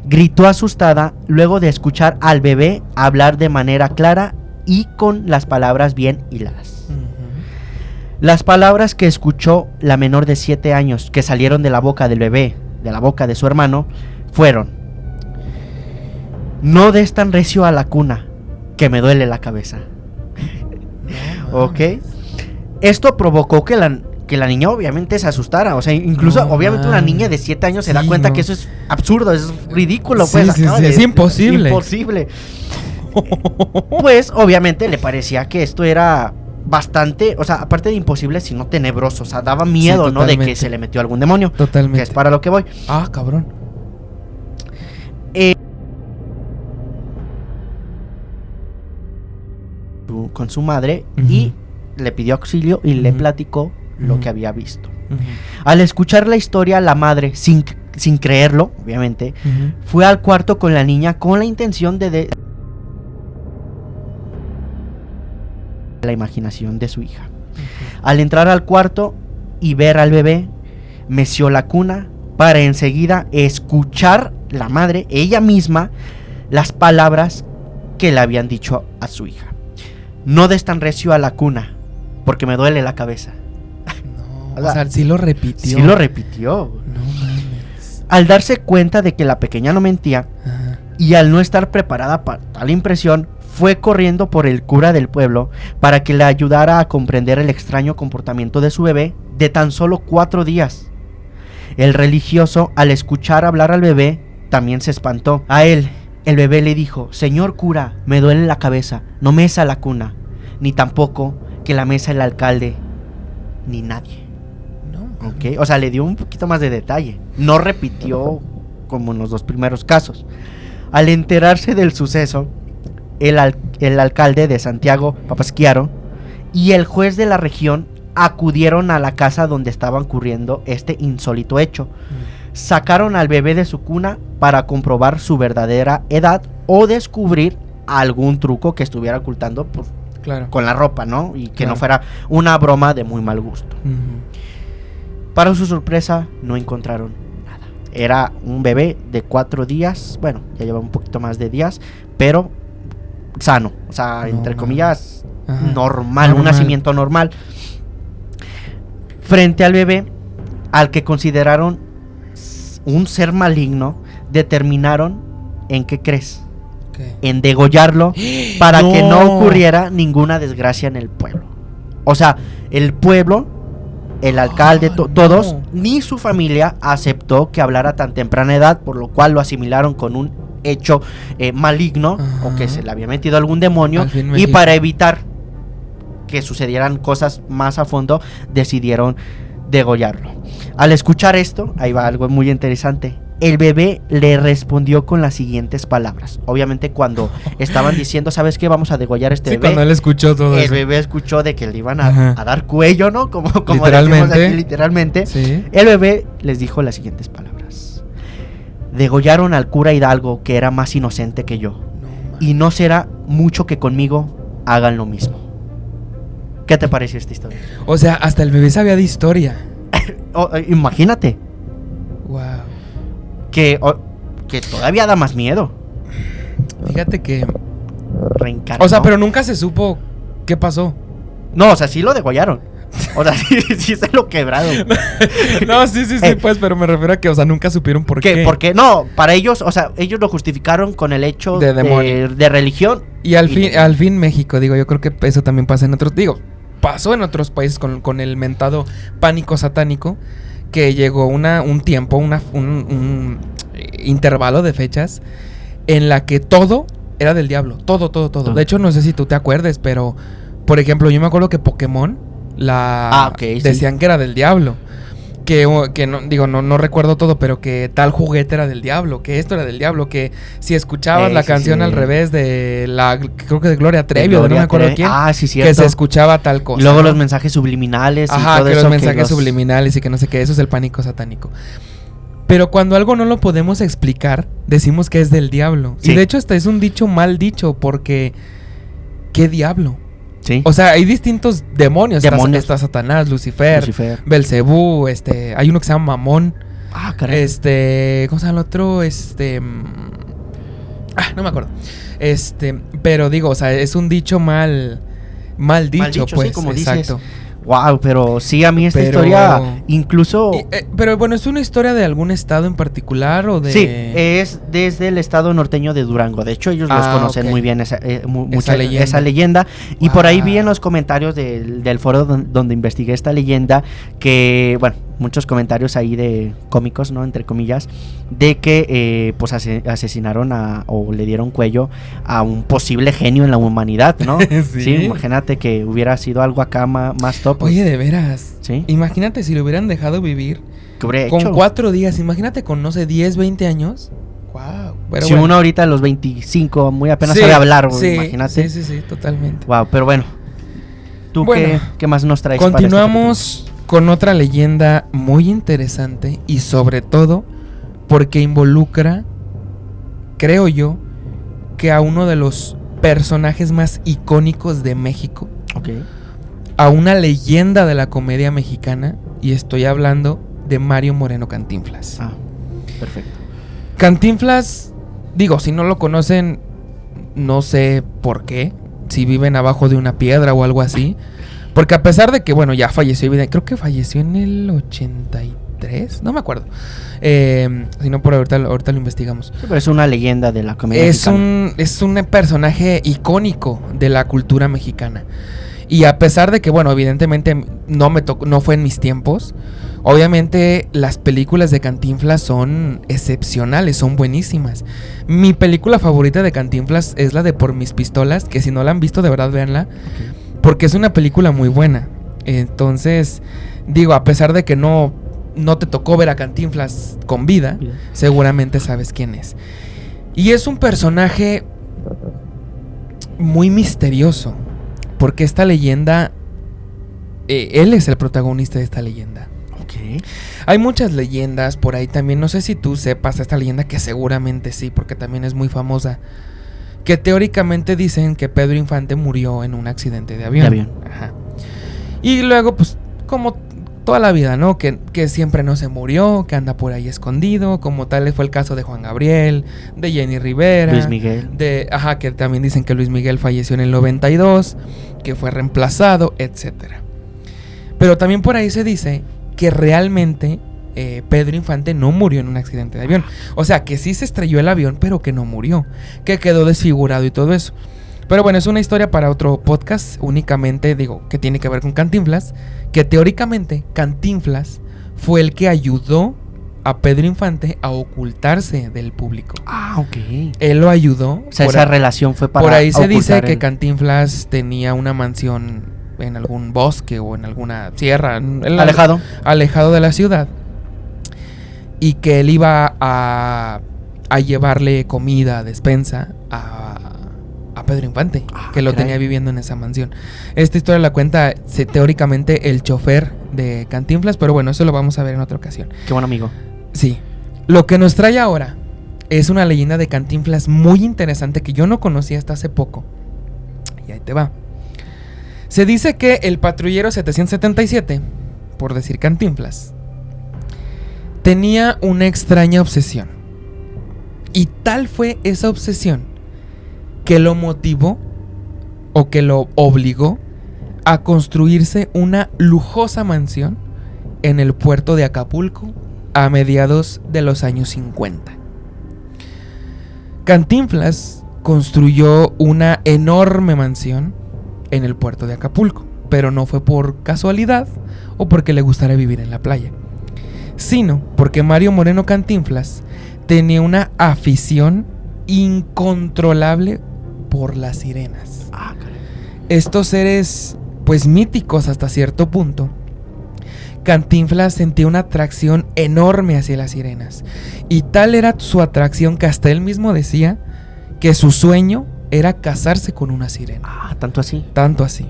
gritó asustada luego de escuchar al bebé hablar de manera clara y con las palabras bien hiladas. Ujú. Las palabras que escuchó la menor de 7 años, que salieron de la boca del bebé, de la boca de su hermano, fueron: no des tan recio a la cuna, que me duele la cabeza. No ¿Ok? mames. Esto provocó que la niña obviamente se asustara. O sea, incluso No obviamente una mames. niña de 7 años se da Sí, cuenta no. que eso es absurdo, es ridículo. Sí, Pues sí, acaba sí, de- es imposible. Imposible. Pues obviamente le parecía que esto era bastante, o sea, aparte de imposible, sino tenebroso. O sea, daba miedo, ¿no? De que totalmente. se le metió algún demonio. Totalmente. Que es para lo que voy. Ah, cabrón. Con su madre Ujú. y le pidió auxilio y le Ujú. platicó lo Ujú. que había visto. Ujú. Al escuchar la historia, la madre, sin creerlo, obviamente, Ujú. fue al cuarto con la niña con la intención de la imaginación de su hija. Al entrar al cuarto y ver al bebé, meció la cuna para enseguida escuchar la madre, ella misma, las palabras que le habían dicho a su hija. No des tan recio a la cuna, porque me duele la cabeza. No, o sea, sí lo repitió. Sí lo repitió. No mames. Al darse cuenta de que la pequeña no mentía, Ajá. y al no estar preparada para tal impresión, fue corriendo por el cura del pueblo para que le ayudara a comprender el extraño comportamiento de su bebé de tan solo 4 días. El religioso, al escuchar hablar al bebé, también se espantó. A él, el bebé le dijo: señor cura, me duele la cabeza, no mesa la cuna, ni tampoco que la mesa el alcalde, ni nadie. No. ¿Ok? O sea, le dio un poquito más de detalle. No repitió como en los 2 primeros casos. Al enterarse del suceso, el alcalde de Santiago Papasquiaro y el juez de la región acudieron a la casa donde estaba ocurriendo este insólito hecho. Sacaron al bebé de su cuna para comprobar su verdadera edad o descubrir algún truco que estuviera ocultando pues, Claro. con la ropa, ¿no? Y que Claro. no fuera una broma de muy mal gusto. Ujú. Para su sorpresa, no encontraron nada. Era un bebé de 4 días, bueno, ya lleva un poquito más de días, pero sano, o sea, No, entre man. comillas, Ajá. normal, un nacimiento normal. Frente al bebé, al que consideraron un ser maligno, determinaron en qué crees, ¿Qué? en degollarlo para que no No. ocurriera ninguna desgracia en el pueblo. O sea, el pueblo, el alcalde, No. todos, ni su familia aceptó que hablara a tan temprana edad, por lo cual lo asimilaron con un hecho maligno, Ajá. o que se le había metido algún demonio, Al fin y México. para evitar que sucedieran cosas más a fondo, decidieron degollarlo. Al escuchar esto, ahí va algo muy interesante. El bebé le respondió con las siguientes palabras. Obviamente cuando estaban diciendo, ¿sabes qué? Vamos a degollar a este Sí, bebé. cuando él escuchó todo El eso. bebé escuchó de que le iban Ajá. a dar cuello, ¿no? Como Literalmente. decimos aquí, literalmente. Sí. El bebé les dijo las siguientes palabras. Degollaron al cura Hidalgo, que era más inocente que yo. No, man. Y no será mucho que conmigo hagan lo mismo. ¿Qué te pareció esta historia? O sea, hasta el bebé sabía de historia. Imagínate Wow. que todavía da más miedo. Fíjate que... Reencarnó. O sea, pero nunca se supo qué pasó. No, o sea, sí lo degollaron. O sea, sí se lo quebraron. No, sí, pues, pero me refiero a que, o sea, nunca supieron por qué. Porque no, para ellos, o sea, ellos lo justificaron con el hecho De demonio. de religión. Y al fin México, digo, yo creo que eso también pasa en otros, digo, pasó en otros países con el mentado pánico satánico, que llegó un tiempo, un intervalo de fechas en la que todo era del diablo, todo. De hecho, no sé si tú te acuerdes, pero, por ejemplo, yo me acuerdo que Pokémon decían que era del diablo. Que no, digo, no recuerdo todo, pero que tal juguete era del diablo, que esto era del diablo, que si escuchabas la canción al revés de creo que de Gloria Trevi, o de no me acuerdo quién, sí, cierto. que se escuchaba tal cosa. Y luego ¿no? los mensajes subliminales. Ajá, y todo que eso los mensajes subliminales y que no sé qué, eso es el pánico satánico. Pero cuando algo no lo podemos explicar, decimos que es del diablo. Sí. Y de hecho hasta es un dicho mal dicho, porque ¿qué diablo? Sí. O sea, hay distintos demonios. Está Satanás, Lucifer, Belcebú, hay uno que se llama Mamón. Ah, caray. ¿Cómo se llama el otro? No me acuerdo. Pero digo, o sea, es un dicho mal dicho, pues. Sí, como exacto. dices. Wow, pero sí, a mí esta historia incluso... pero bueno, ¿es una historia de algún estado en particular o de...? Sí, es desde el estado norteño de Durango. De hecho, ellos los conocen muy bien esa leyenda. Y por ahí vi en los comentarios del foro donde investigué esta leyenda que, bueno, muchos comentarios ahí de cómicos, ¿no? Entre comillas, de que pues asesinaron o le dieron cuello a un posible genio en la humanidad, ¿no? Sí, imagínate que hubiera sido algo acá más top. Oye, de veras. Sí. Imagínate si lo hubieran dejado vivir ¿qué habría con hecho? 4 días. Imagínate con, no sé, 10, 20 años. Wow. Pero si uno ahorita a los 25 muy apenas sabe hablar, imagínate. Sí, totalmente. Wow, pero bueno. ¿Tú qué más nos traes? Continuamos con otra leyenda muy interesante y sobre todo porque involucra, creo yo, que a uno de los personajes más icónicos de México. Ok. A una leyenda de la comedia mexicana, y estoy hablando de Mario Moreno Cantinflas. Ah, perfecto. Cantinflas, digo, si no lo conocen, no sé por qué, si viven abajo de una piedra o algo así, porque a pesar de que, bueno, ya falleció, creo que falleció en el 83, no me acuerdo, si no, por ahorita lo investigamos. Sí, pero es una leyenda de la comedia mexicana. Es un personaje icónico de la cultura mexicana. Y a pesar de que, bueno, evidentemente no fue en mis tiempos, obviamente las películas de Cantinflas son excepcionales, son buenísimas. Mi película favorita de Cantinflas es la de Por mis pistolas, que si no la han visto, de verdad véanla, porque es una película muy buena. Entonces, digo, a pesar de que no te tocó ver a Cantinflas con vida, seguramente sabes quién es. Y es un personaje muy misterioso, porque esta leyenda, él es el protagonista de esta leyenda. Ok. Hay muchas leyendas por ahí también, no sé si tú sepas esta leyenda, que seguramente sí, porque también es muy famosa, que teóricamente dicen que Pedro Infante murió en un accidente de avión. De avión. Ajá. Y luego, pues, como toda la vida, ¿no? Que siempre no se murió, que anda por ahí escondido, como tal fue el caso de Juan Gabriel, de Jenny Rivera, Luis Miguel. Que también dicen que Luis Miguel falleció en el 92, que fue reemplazado, etcétera. Pero también por ahí se dice que realmente Pedro Infante no murió en un accidente de avión. O sea, que sí se estrelló el avión, pero que no murió, que quedó desfigurado y todo eso. Pero bueno, es una historia para otro podcast, únicamente digo que tiene que ver con Cantinflas, que teóricamente Cantinflas fue el que ayudó a Pedro Infante a ocultarse del público. Ah, ok. Él lo ayudó. O sea, esa relación fue para por ahí se dice ocultar que Cantinflas tenía una mansión en algún bosque o en alguna sierra alejado de la ciudad, y que él iba a llevarle comida, despensa a Pedro Infante, que lo tenía viviendo en esa mansión. Esta historia la cuenta teóricamente el chofer de Cantinflas, pero bueno, eso lo vamos a ver en otra ocasión. Qué buen amigo. Sí. Lo que nos trae ahora es una leyenda de Cantinflas muy interesante que yo no conocía hasta hace poco. Y ahí te va. Se dice que el patrullero 777, por decir Cantinflas, tenía una extraña obsesión. Y tal fue esa obsesión que lo motivó o que lo obligó a construirse una lujosa mansión en el puerto de Acapulco a mediados de los años 50. Cantinflas construyó una enorme mansión en el puerto de Acapulco, pero no fue por casualidad o porque le gustara vivir en la playa, sino porque Mario Moreno Cantinflas tenía una afición incontrolable por las sirenas. Estos seres, pues míticos hasta cierto punto. Cantinflas sentía una atracción enorme hacia las sirenas, y tal era su atracción que hasta él mismo decía que su sueño era casarse con una sirena. Ah, tanto así. Tanto así.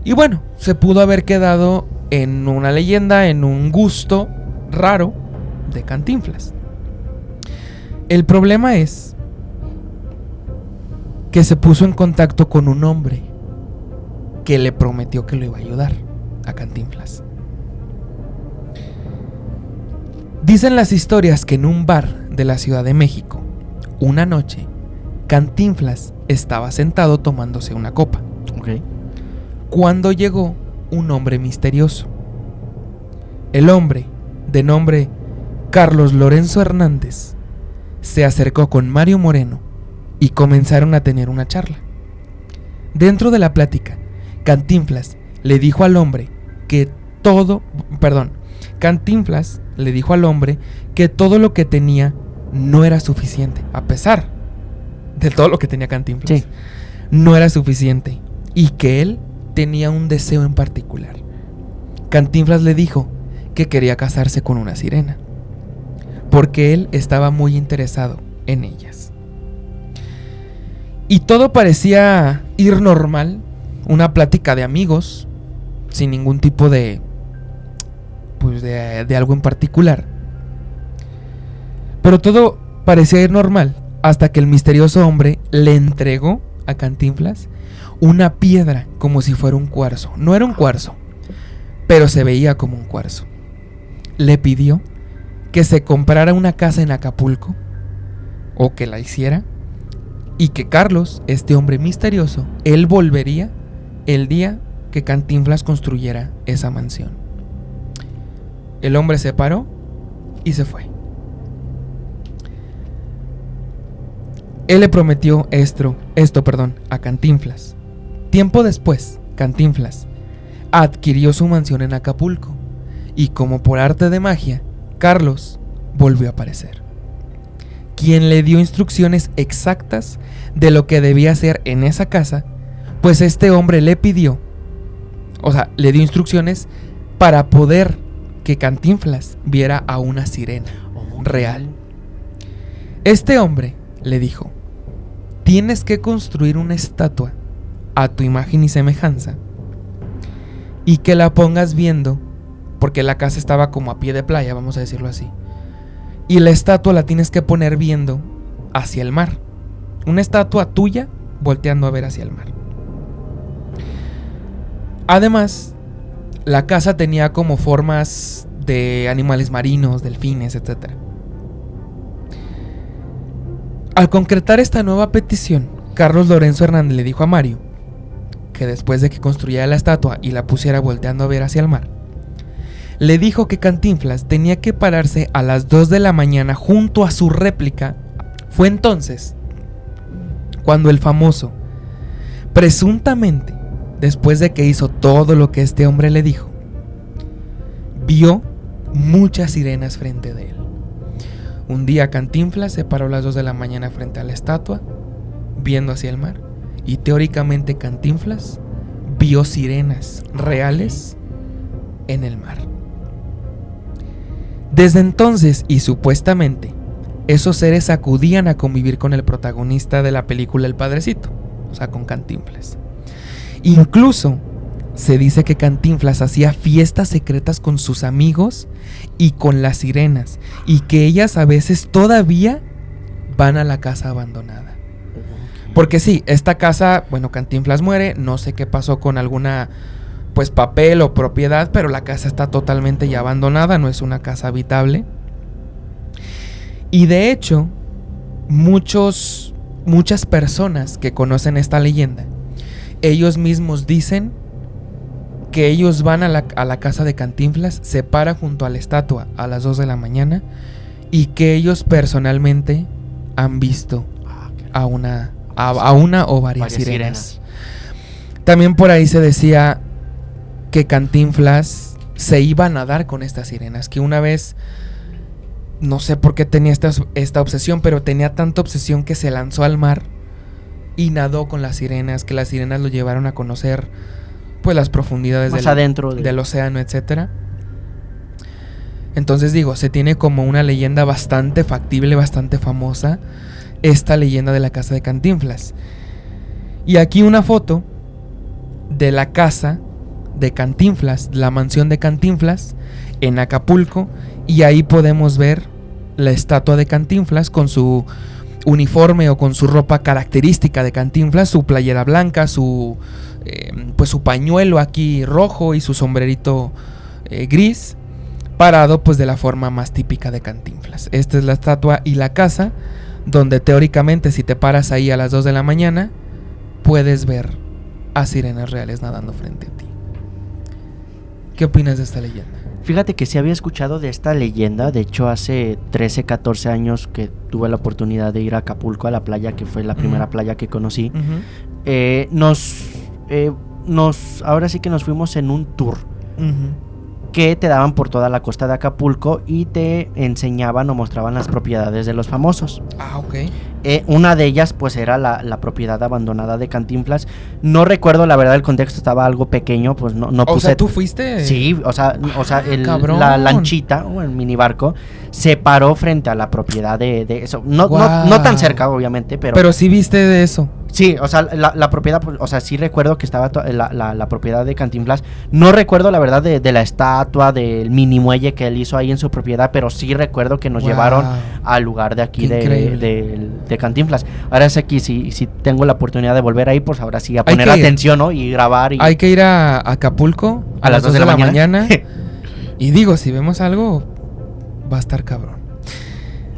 Y bueno, se pudo haber quedado en una leyenda, en un gusto raro de Cantinflas. El problema es que se puso en contacto con un hombre que le prometió que lo iba a ayudar a Cantinflas. Dicen las historias que en un bar de la Ciudad de México, una noche, Cantinflas estaba sentado tomándose una copa. Okay. Cuando llegó un hombre misterioso. El hombre, de nombre Carlos Lorenzo Hernández, se acercó con Mario Moreno y comenzaron a tener una charla. Dentro de la plática, Cantinflas le dijo al hombre que todo lo que tenía no era suficiente, a pesar de todo lo que tenía Cantinflas. Sí. No era suficiente, y que él tenía un deseo en particular. Cantinflas le dijo que quería casarse con una sirena, porque él estaba muy interesado en ellas. Y todo parecía ir normal, una plática de amigos, sin ningún tipo de algo en particular. Pero todo parecía ir normal hasta que el misterioso hombre le entregó a Cantinflas una piedra como si fuera un cuarzo. No era un cuarzo, pero se veía como un cuarzo. Le pidió que se comprara una casa en Acapulco, o que la hiciera, y que Carlos, este hombre misterioso, él volvería el día que Cantinflas construyera esa mansión. El hombre se paró y se fue. Él le prometió esto a Cantinflas. Tiempo después, Cantinflas adquirió su mansión en Acapulco, y como por arte de magia, Carlos volvió a aparecer, quien le dio instrucciones exactas de lo que debía hacer en esa casa, pues este hombre le dio instrucciones para poder que Cantinflas viera a una sirena real. Este hombre le dijo: tienes que construir una estatua a tu imagen y semejanza, y que la pongas viendo, porque la casa estaba como a pie de playa, vamos a decirlo así, y la estatua la tienes que poner viendo hacia el mar. Una estatua tuya volteando a ver hacia el mar. Además, la casa tenía como formas de animales marinos, delfines, etc. Al concretar esta nueva petición, Carlos Lorenzo Hernández le dijo a Mario que después de que construyera la estatua y la pusiera volteando a ver hacia el mar, le dijo que Cantinflas tenía que pararse a las 2 de la mañana junto a su réplica. Fue entonces cuando el famoso, presuntamente, después de que hizo todo lo que este hombre le dijo, vio muchas sirenas frente de él. Un día Cantinflas se paró a las 2 de la mañana frente a la estatua, viendo hacia el mar, y teóricamente Cantinflas vio sirenas reales en el mar. Desde entonces, y supuestamente, esos seres acudían a convivir con el protagonista de la película El Padrecito, o sea, con Cantinflas. Incluso se dice que Cantinflas hacía fiestas secretas con sus amigos y con las sirenas, y que ellas a veces todavía van a la casa abandonada. Porque sí, esta casa, bueno, Cantinflas muere, no sé qué pasó con alguna pues papel o propiedad, pero la casa está totalmente ya abandonada, no es una casa habitable. Y de hecho, muchas personas que conocen esta leyenda, ellos mismos dicen que ellos van a la casa de Cantinflas, se paran junto a la estatua a las 2 de la mañana y que ellos personalmente han visto a una o varias sirenas. También por ahí se decía que Cantinflas se iba a nadar con estas sirenas, que una vez, no sé por qué tenía esta obsesión, pero tenía tanta obsesión que se lanzó al mar y nadó con las sirenas, que las sirenas lo llevaron a conocer pues las profundidades del océano, etcétera. Entonces digo, se tiene como una leyenda bastante factible, bastante famosa, esta leyenda de la casa de Cantinflas. Y aquí una foto de la casa de Cantinflas, la mansión de Cantinflas en Acapulco, y ahí podemos ver la estatua de Cantinflas con su uniforme o con su ropa característica de Cantinflas, su playera blanca, pues su pañuelo aquí rojo y su sombrerito gris, parado pues de la forma más típica de Cantinflas. Esta es la estatua y la casa donde teóricamente si te paras ahí a las 2 de la mañana puedes ver a sirenas reales nadando frente a ti. ¿Qué opinas de esta leyenda? Fíjate que sí había escuchado de esta leyenda. De hecho, hace 13, 14 años que tuve la oportunidad de ir a Acapulco, a la playa, que fue la primera playa que conocí. Ahora sí que nos fuimos en un tour que te daban por toda la costa de Acapulco y te enseñaban o mostraban las propiedades de los famosos. Ah, ok. Una de ellas pues era la propiedad abandonada de Cantinflas. No recuerdo, la verdad, el contexto estaba algo pequeño, pues no puse... O sea, ¿tú fuiste? Sí, o sea la lanchita o el mini barco se paró frente a la propiedad de eso. No tan cerca, obviamente, pero... Pero sí viste de eso. Sí, o sea, la propiedad, o sea, sí recuerdo que estaba la propiedad de Cantinflas. No recuerdo, la verdad, de la estatua, del mini muelle que él hizo ahí en su propiedad, pero sí recuerdo que nos llevaron al lugar de aquí de Cantinflas. Ahora es aquí, si tengo la oportunidad de volver ahí, pues ahora sí a poner atención, ¿no? Y grabar. Hay que ir a Acapulco a las 2 de la mañana. Y digo, si vemos algo, va a estar cabrón.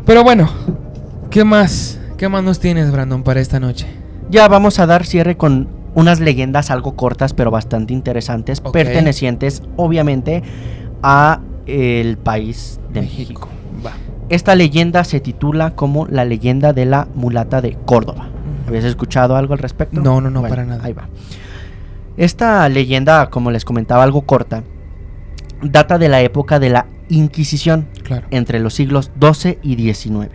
Pero bueno, ¿qué más nos tienes, Brandon, para esta noche? Ya vamos a dar cierre con unas leyendas algo cortas pero bastante interesantes, pertenecientes obviamente a el país de México. Va. Esta leyenda se titula como la leyenda de la mulata de Córdoba. ¿Habías escuchado algo al respecto? No, bueno, para nada. Ahí va. Esta leyenda, como les comentaba, algo corta, data de la época de la Inquisición, claro, entre los siglos XII y XIX.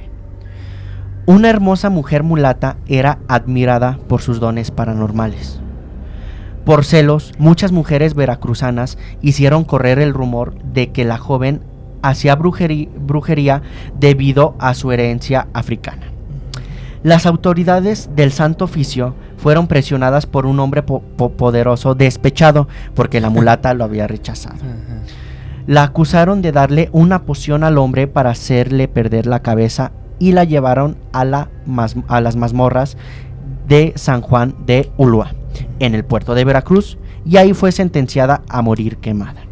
Una hermosa mujer mulata era admirada por sus dones paranormales. Por celos, muchas mujeres veracruzanas hicieron correr el rumor de que la joven hacía brujería debido a su herencia africana. Las autoridades del Santo Oficio fueron presionadas por un hombre poderoso despechado porque la mulata lo había rechazado. La acusaron de darle una poción al hombre para hacerle perder la cabeza y la llevaron a las mazmorras de San Juan de Ulúa, en el puerto de Veracruz, y ahí fue sentenciada a morir quemada.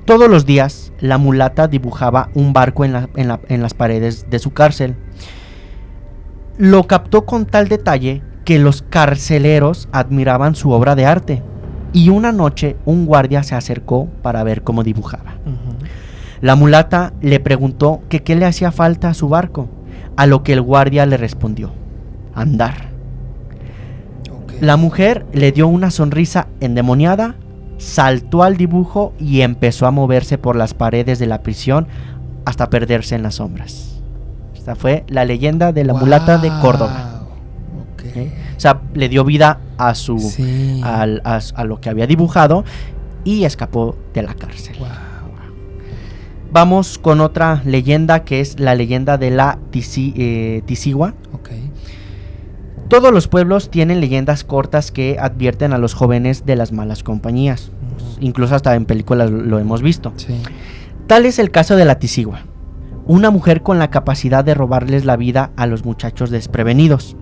Todos los días la mulata dibujaba un barco en las paredes de su cárcel. Lo captó con tal detalle que los carceleros admiraban su obra de arte, y una noche un guardia se acercó para ver cómo dibujaba. La mulata le preguntó que qué le hacía falta a su barco, a lo que el guardia le respondió: andar. La mujer le dio una sonrisa endemoniada, saltó al dibujo y empezó a moverse por las paredes de la prisión hasta perderse en las sombras. Esta fue la leyenda de la mulata de Córdoba. O sea, le dio vida a su a lo que había dibujado y escapó de la cárcel. Vamos con otra leyenda, que es la leyenda de la Tisigua. Todos los pueblos tienen leyendas cortas que advierten a los jóvenes de las malas compañías. Incluso hasta en películas lo hemos visto. Tal es el caso de la Tisigua, una mujer con la capacidad de robarles la vida a los muchachos desprevenidos.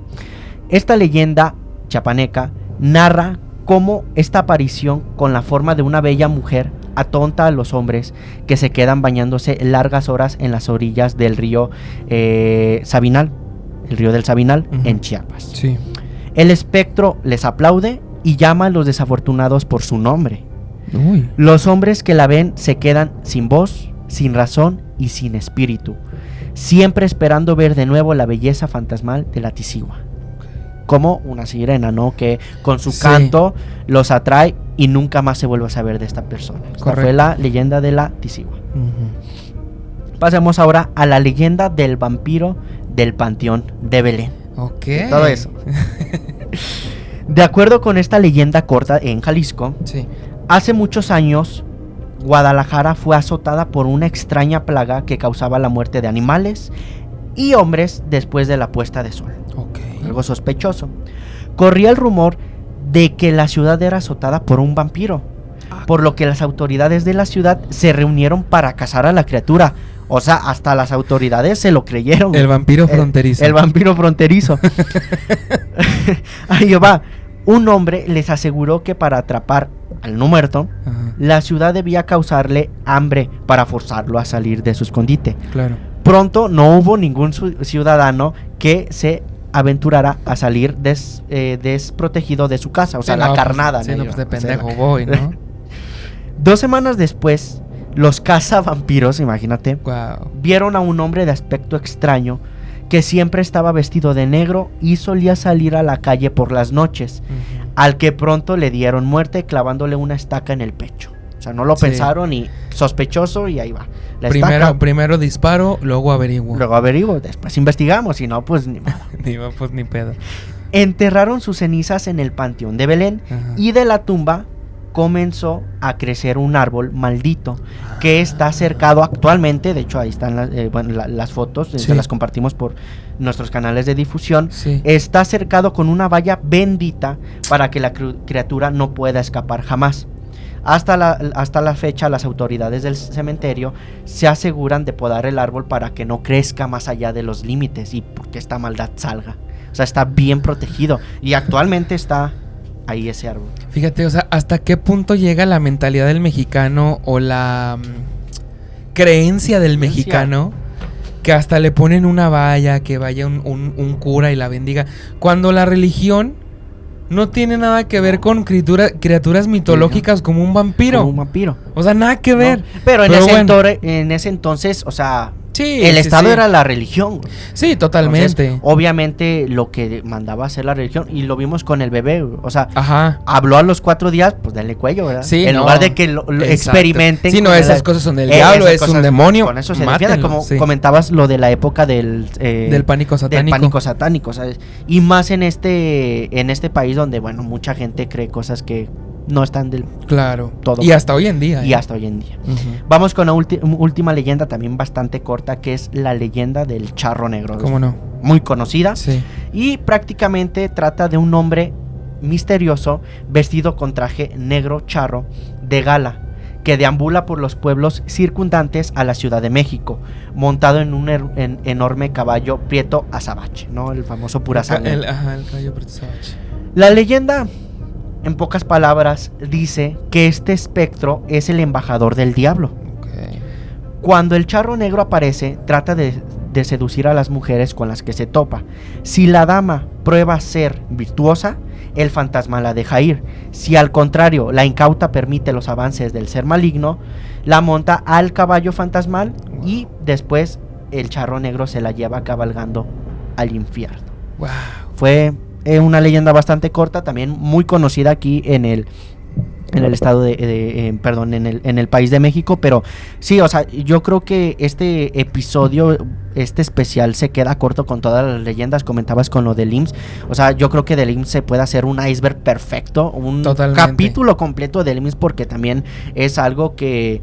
Esta leyenda chiapaneca narra cómo esta aparición con la forma de una bella mujer atonta a los hombres que se quedan bañándose largas horas en las orillas del río Sabinal, el río del Sabinal, en Chiapas. El espectro les aplaude y llama a los desafortunados por su nombre. Los hombres que la ven se quedan sin voz, sin razón y sin espíritu, siempre esperando ver de nuevo la belleza fantasmal de la Tisigua. Como una sirena, ¿no? Que con su canto los atrae y nunca más se vuelve a saber de esta persona. Esta fue la leyenda de la Tisigua. Pasemos ahora a la leyenda del vampiro del Panteón de Belén. Todo eso. De acuerdo con esta leyenda corta en Jalisco, hace muchos años Guadalajara fue azotada por una extraña plaga que causaba la muerte de animales y hombres después de la puesta de sol. Algo sospechoso. Corría el rumor de que la ciudad era azotada por un vampiro, por lo que las autoridades de la ciudad se reunieron para cazar a la criatura. O sea, hasta las autoridades se lo creyeron. El vampiro fronterizo. El vampiro fronterizo. Ahí va. Un hombre les aseguró que para atrapar al no muerto, la ciudad debía causarle hambre para forzarlo a salir de su escondite. Pronto no hubo ningún ciudadano que se aventurara a salir desprotegido de su casa. O sea, la carnada. Pues, pues de pendejo voy, ¿no? 2 semanas después, los cazavampiros, imagínate, vieron a un hombre de aspecto extraño que siempre estaba vestido de negro y solía salir a la calle por las noches, al que pronto le dieron muerte clavándole una estaca en el pecho. O sea, no lo pensaron y sospechoso y ahí va. Primero disparo, luego averiguo. Después investigamos y no, pues ni ni pedo. Enterraron sus cenizas en el Panteón de Belén y de la tumba comenzó a crecer un árbol maldito que está cercado actualmente. De hecho, ahí están las fotos, se las compartimos por nuestros canales de difusión. Está cercado con una valla bendita para que la criatura no pueda escapar jamás. Hasta la fecha, las autoridades del cementerio se aseguran de podar el árbol para que no crezca más allá de los límites y porque esta maldad salga. O sea, está bien protegido y actualmente está ahí ese árbol. Fíjate, o sea, ¿hasta qué punto llega la mentalidad del mexicano o la creencia del mexicano que hasta le ponen una valla, que vaya un cura y la bendiga? Cuando la religión no tiene nada que ver con criaturas mitológicas como un vampiro. O sea, nada que ver. No. Pero en ese entonces, o sea, el Estado era la religión. Sí, totalmente. Entonces, obviamente lo que mandaba hacer la religión, y lo vimos con el bebé, o sea, habló a los 4 días, pues denle cuello, ¿verdad? En lugar de que lo experimenten. Sí, no, esas cosas son del diablo, es un demonio. Con eso se defiende, como comentabas lo de la época del pánico satánico. Del pánico satánico, ¿sabes? Y más en este país donde, bueno, mucha gente cree cosas que no están del todo. Y hasta hoy en día. Vamos con la última leyenda, también bastante corta, que es la leyenda del charro negro. ¿Cómo no? Muy conocida. Y prácticamente trata de un hombre misterioso vestido con traje negro charro de gala, que deambula por los pueblos circundantes a la Ciudad de México, montado en un enorme caballo prieto azabache, ¿no? El famoso pura sangre. El caballo prieto azabache. La leyenda en pocas palabras, dice que este espectro es el embajador del diablo. Okay. Cuando el charro negro aparece, trata de seducir a las mujeres con las que se topa. Si la dama prueba ser virtuosa, el fantasma la deja ir. Si al contrario, la incauta permite los avances del ser maligno, la monta al caballo fantasmal y después el charro negro se la lleva cabalgando al infierno. Wow. Fue una leyenda bastante corta, también muy conocida aquí en el estado en el país de México, pero sí, o sea, yo creo que este episodio, este especial se queda corto con todas las leyendas. Comentabas con lo del IMSS, o sea, yo creo que del IMSS se puede hacer un iceberg perfecto, un Totalmente. capítulo completo del IMSS, porque también es algo que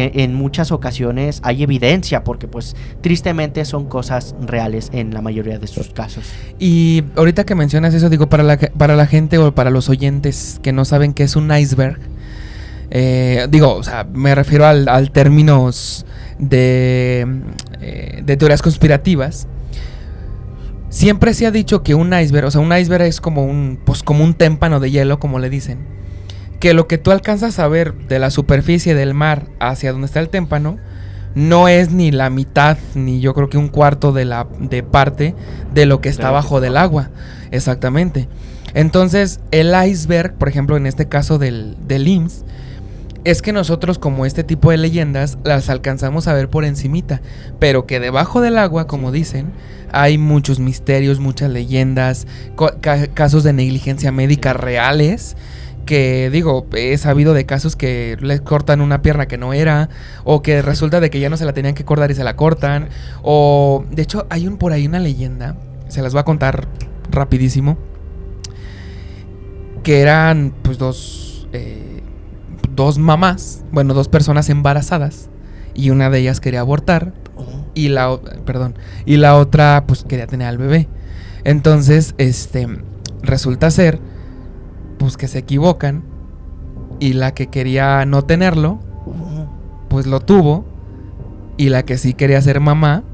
en muchas ocasiones hay evidencia, porque pues tristemente son cosas reales en la mayoría de sus casos. Y ahorita que mencionas eso, digo, para la gente o para los oyentes que no saben qué es un iceberg, digo, o sea, me refiero al términos de teorías conspirativas. Siempre se ha dicho que un iceberg, o sea, un iceberg es como un témpano de hielo, como le dicen. Que lo que tú alcanzas a ver de la superficie del mar hacia donde está el témpano no es ni la mitad, ni yo creo que un cuarto de parte de lo que está abajo del agua. Exactamente. Entonces, el iceberg, por ejemplo, en este caso del IMSS, es que nosotros, como este tipo de leyendas, las alcanzamos a ver por encimita, pero que debajo del agua, como dicen, hay muchos misterios, muchas leyendas, casos de negligencia médica reales. Que digo, he sabido de casos que les cortan una pierna que no era, o que resulta de que ya no se la tenían que cortar y se la cortan, o de hecho hay por ahí una leyenda, se las voy a contar rapidísimo, que eran pues dos mamás, bueno, dos personas embarazadas, y una de ellas quería abortar, y la otra pues quería tener al bebé. Entonces, resulta ser pues que se equivocan, y la que quería no tenerlo pues lo tuvo, y la que sí quería ser mamá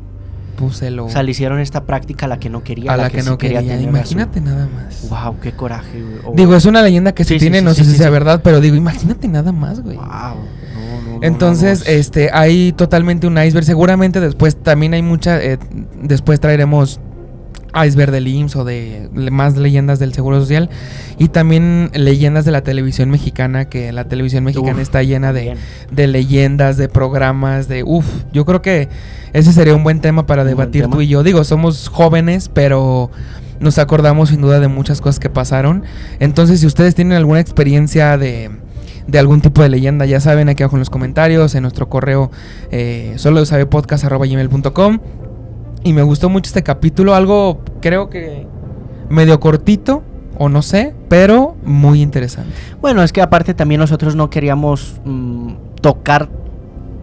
pues se lo... O sea, le hicieron esta práctica a la que no quería. A la que no sí quería. tener Imagínate nada más. Wow, qué coraje, güey. Oh. Digo, es una leyenda que se tiene, no sé si sea sí. verdad, pero digo, imagínate nada más, güey. Wow. No, Entonces, hay totalmente un iceberg. Seguramente después también hay mucha... después traeremos iceberg del IMSS o de más leyendas del Seguro Social, y también leyendas de la televisión mexicana, que la televisión mexicana está llena de leyendas, de programas, yo creo que ese sería un buen tema para debatir tú y yo. Digo, somos jóvenes, pero nos acordamos sin duda de muchas cosas que pasaron. Entonces, si ustedes tienen alguna experiencia de algún tipo de leyenda, ya saben, aquí abajo en los comentarios, en nuestro correo solosabepodcast@gmail.com. Y me gustó mucho este capítulo, algo creo que medio cortito, o no sé, pero muy interesante. Bueno, es que aparte también nosotros no queríamos tocar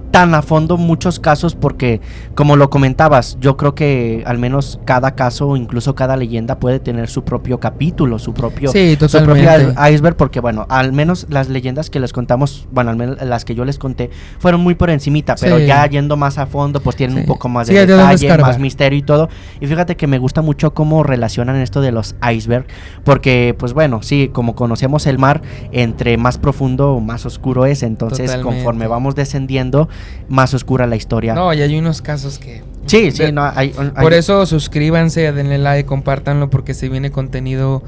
tan a fondo muchos casos, porque como lo comentabas, yo creo que al menos cada caso o incluso cada leyenda puede tener su propio capítulo, su propio iceberg, porque bueno, al menos las leyendas que les contamos, bueno, al menos las que yo les conté fueron muy por encimita, pero ya yendo más a fondo pues tienen un poco más de detalle, más misterio y todo. Y fíjate que me gusta mucho cómo relacionan esto de los iceberg, porque pues bueno, sí, como conocemos el mar, entre más profundo más oscuro es, entonces conforme vamos descendiendo, más oscura la historia. No, y hay unos casos que... Sí, no, por eso suscríbanse, denle like, compártanlo, porque se viene contenido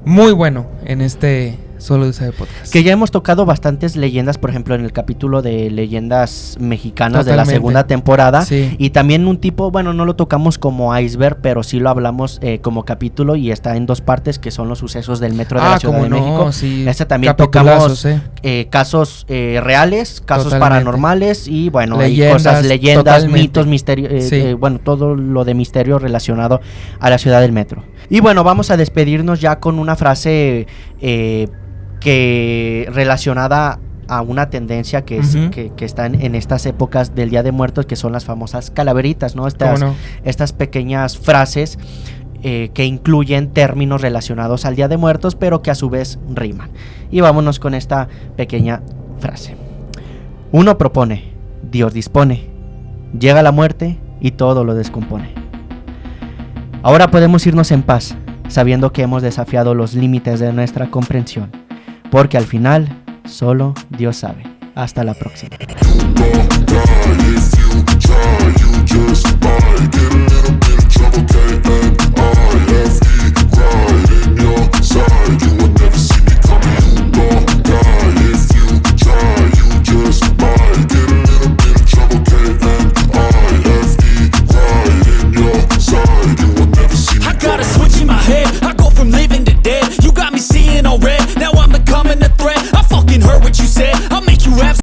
muy bueno en este Solo Sabe Podcast. Que ya hemos tocado bastantes leyendas, por ejemplo, en el capítulo de leyendas mexicanas de la segunda temporada. Sí. Y también un tipo, bueno, no lo tocamos como iceberg, pero sí lo hablamos como capítulo, y está en 2 partes, que son los sucesos del metro de la Ciudad de México. Sí. También tocamos casos reales, casos paranormales y bueno, leyendas, mitos, misterios, bueno, todo lo de misterio relacionado a la ciudad del metro. Y bueno, vamos a despedirnos ya con una frase que relacionada a una tendencia que es que está en estas épocas del Día de Muertos, que son las famosas calaveritas, ¿no? Estas pequeñas frases que incluyen términos relacionados al Día de Muertos, pero que a su vez riman. Y vámonos con esta pequeña frase. Uno propone, Dios dispone, llega la muerte y todo lo descompone. Ahora podemos irnos en paz, sabiendo que hemos desafiado los límites de nuestra comprensión, porque al final solo Dios sabe. Hasta la próxima.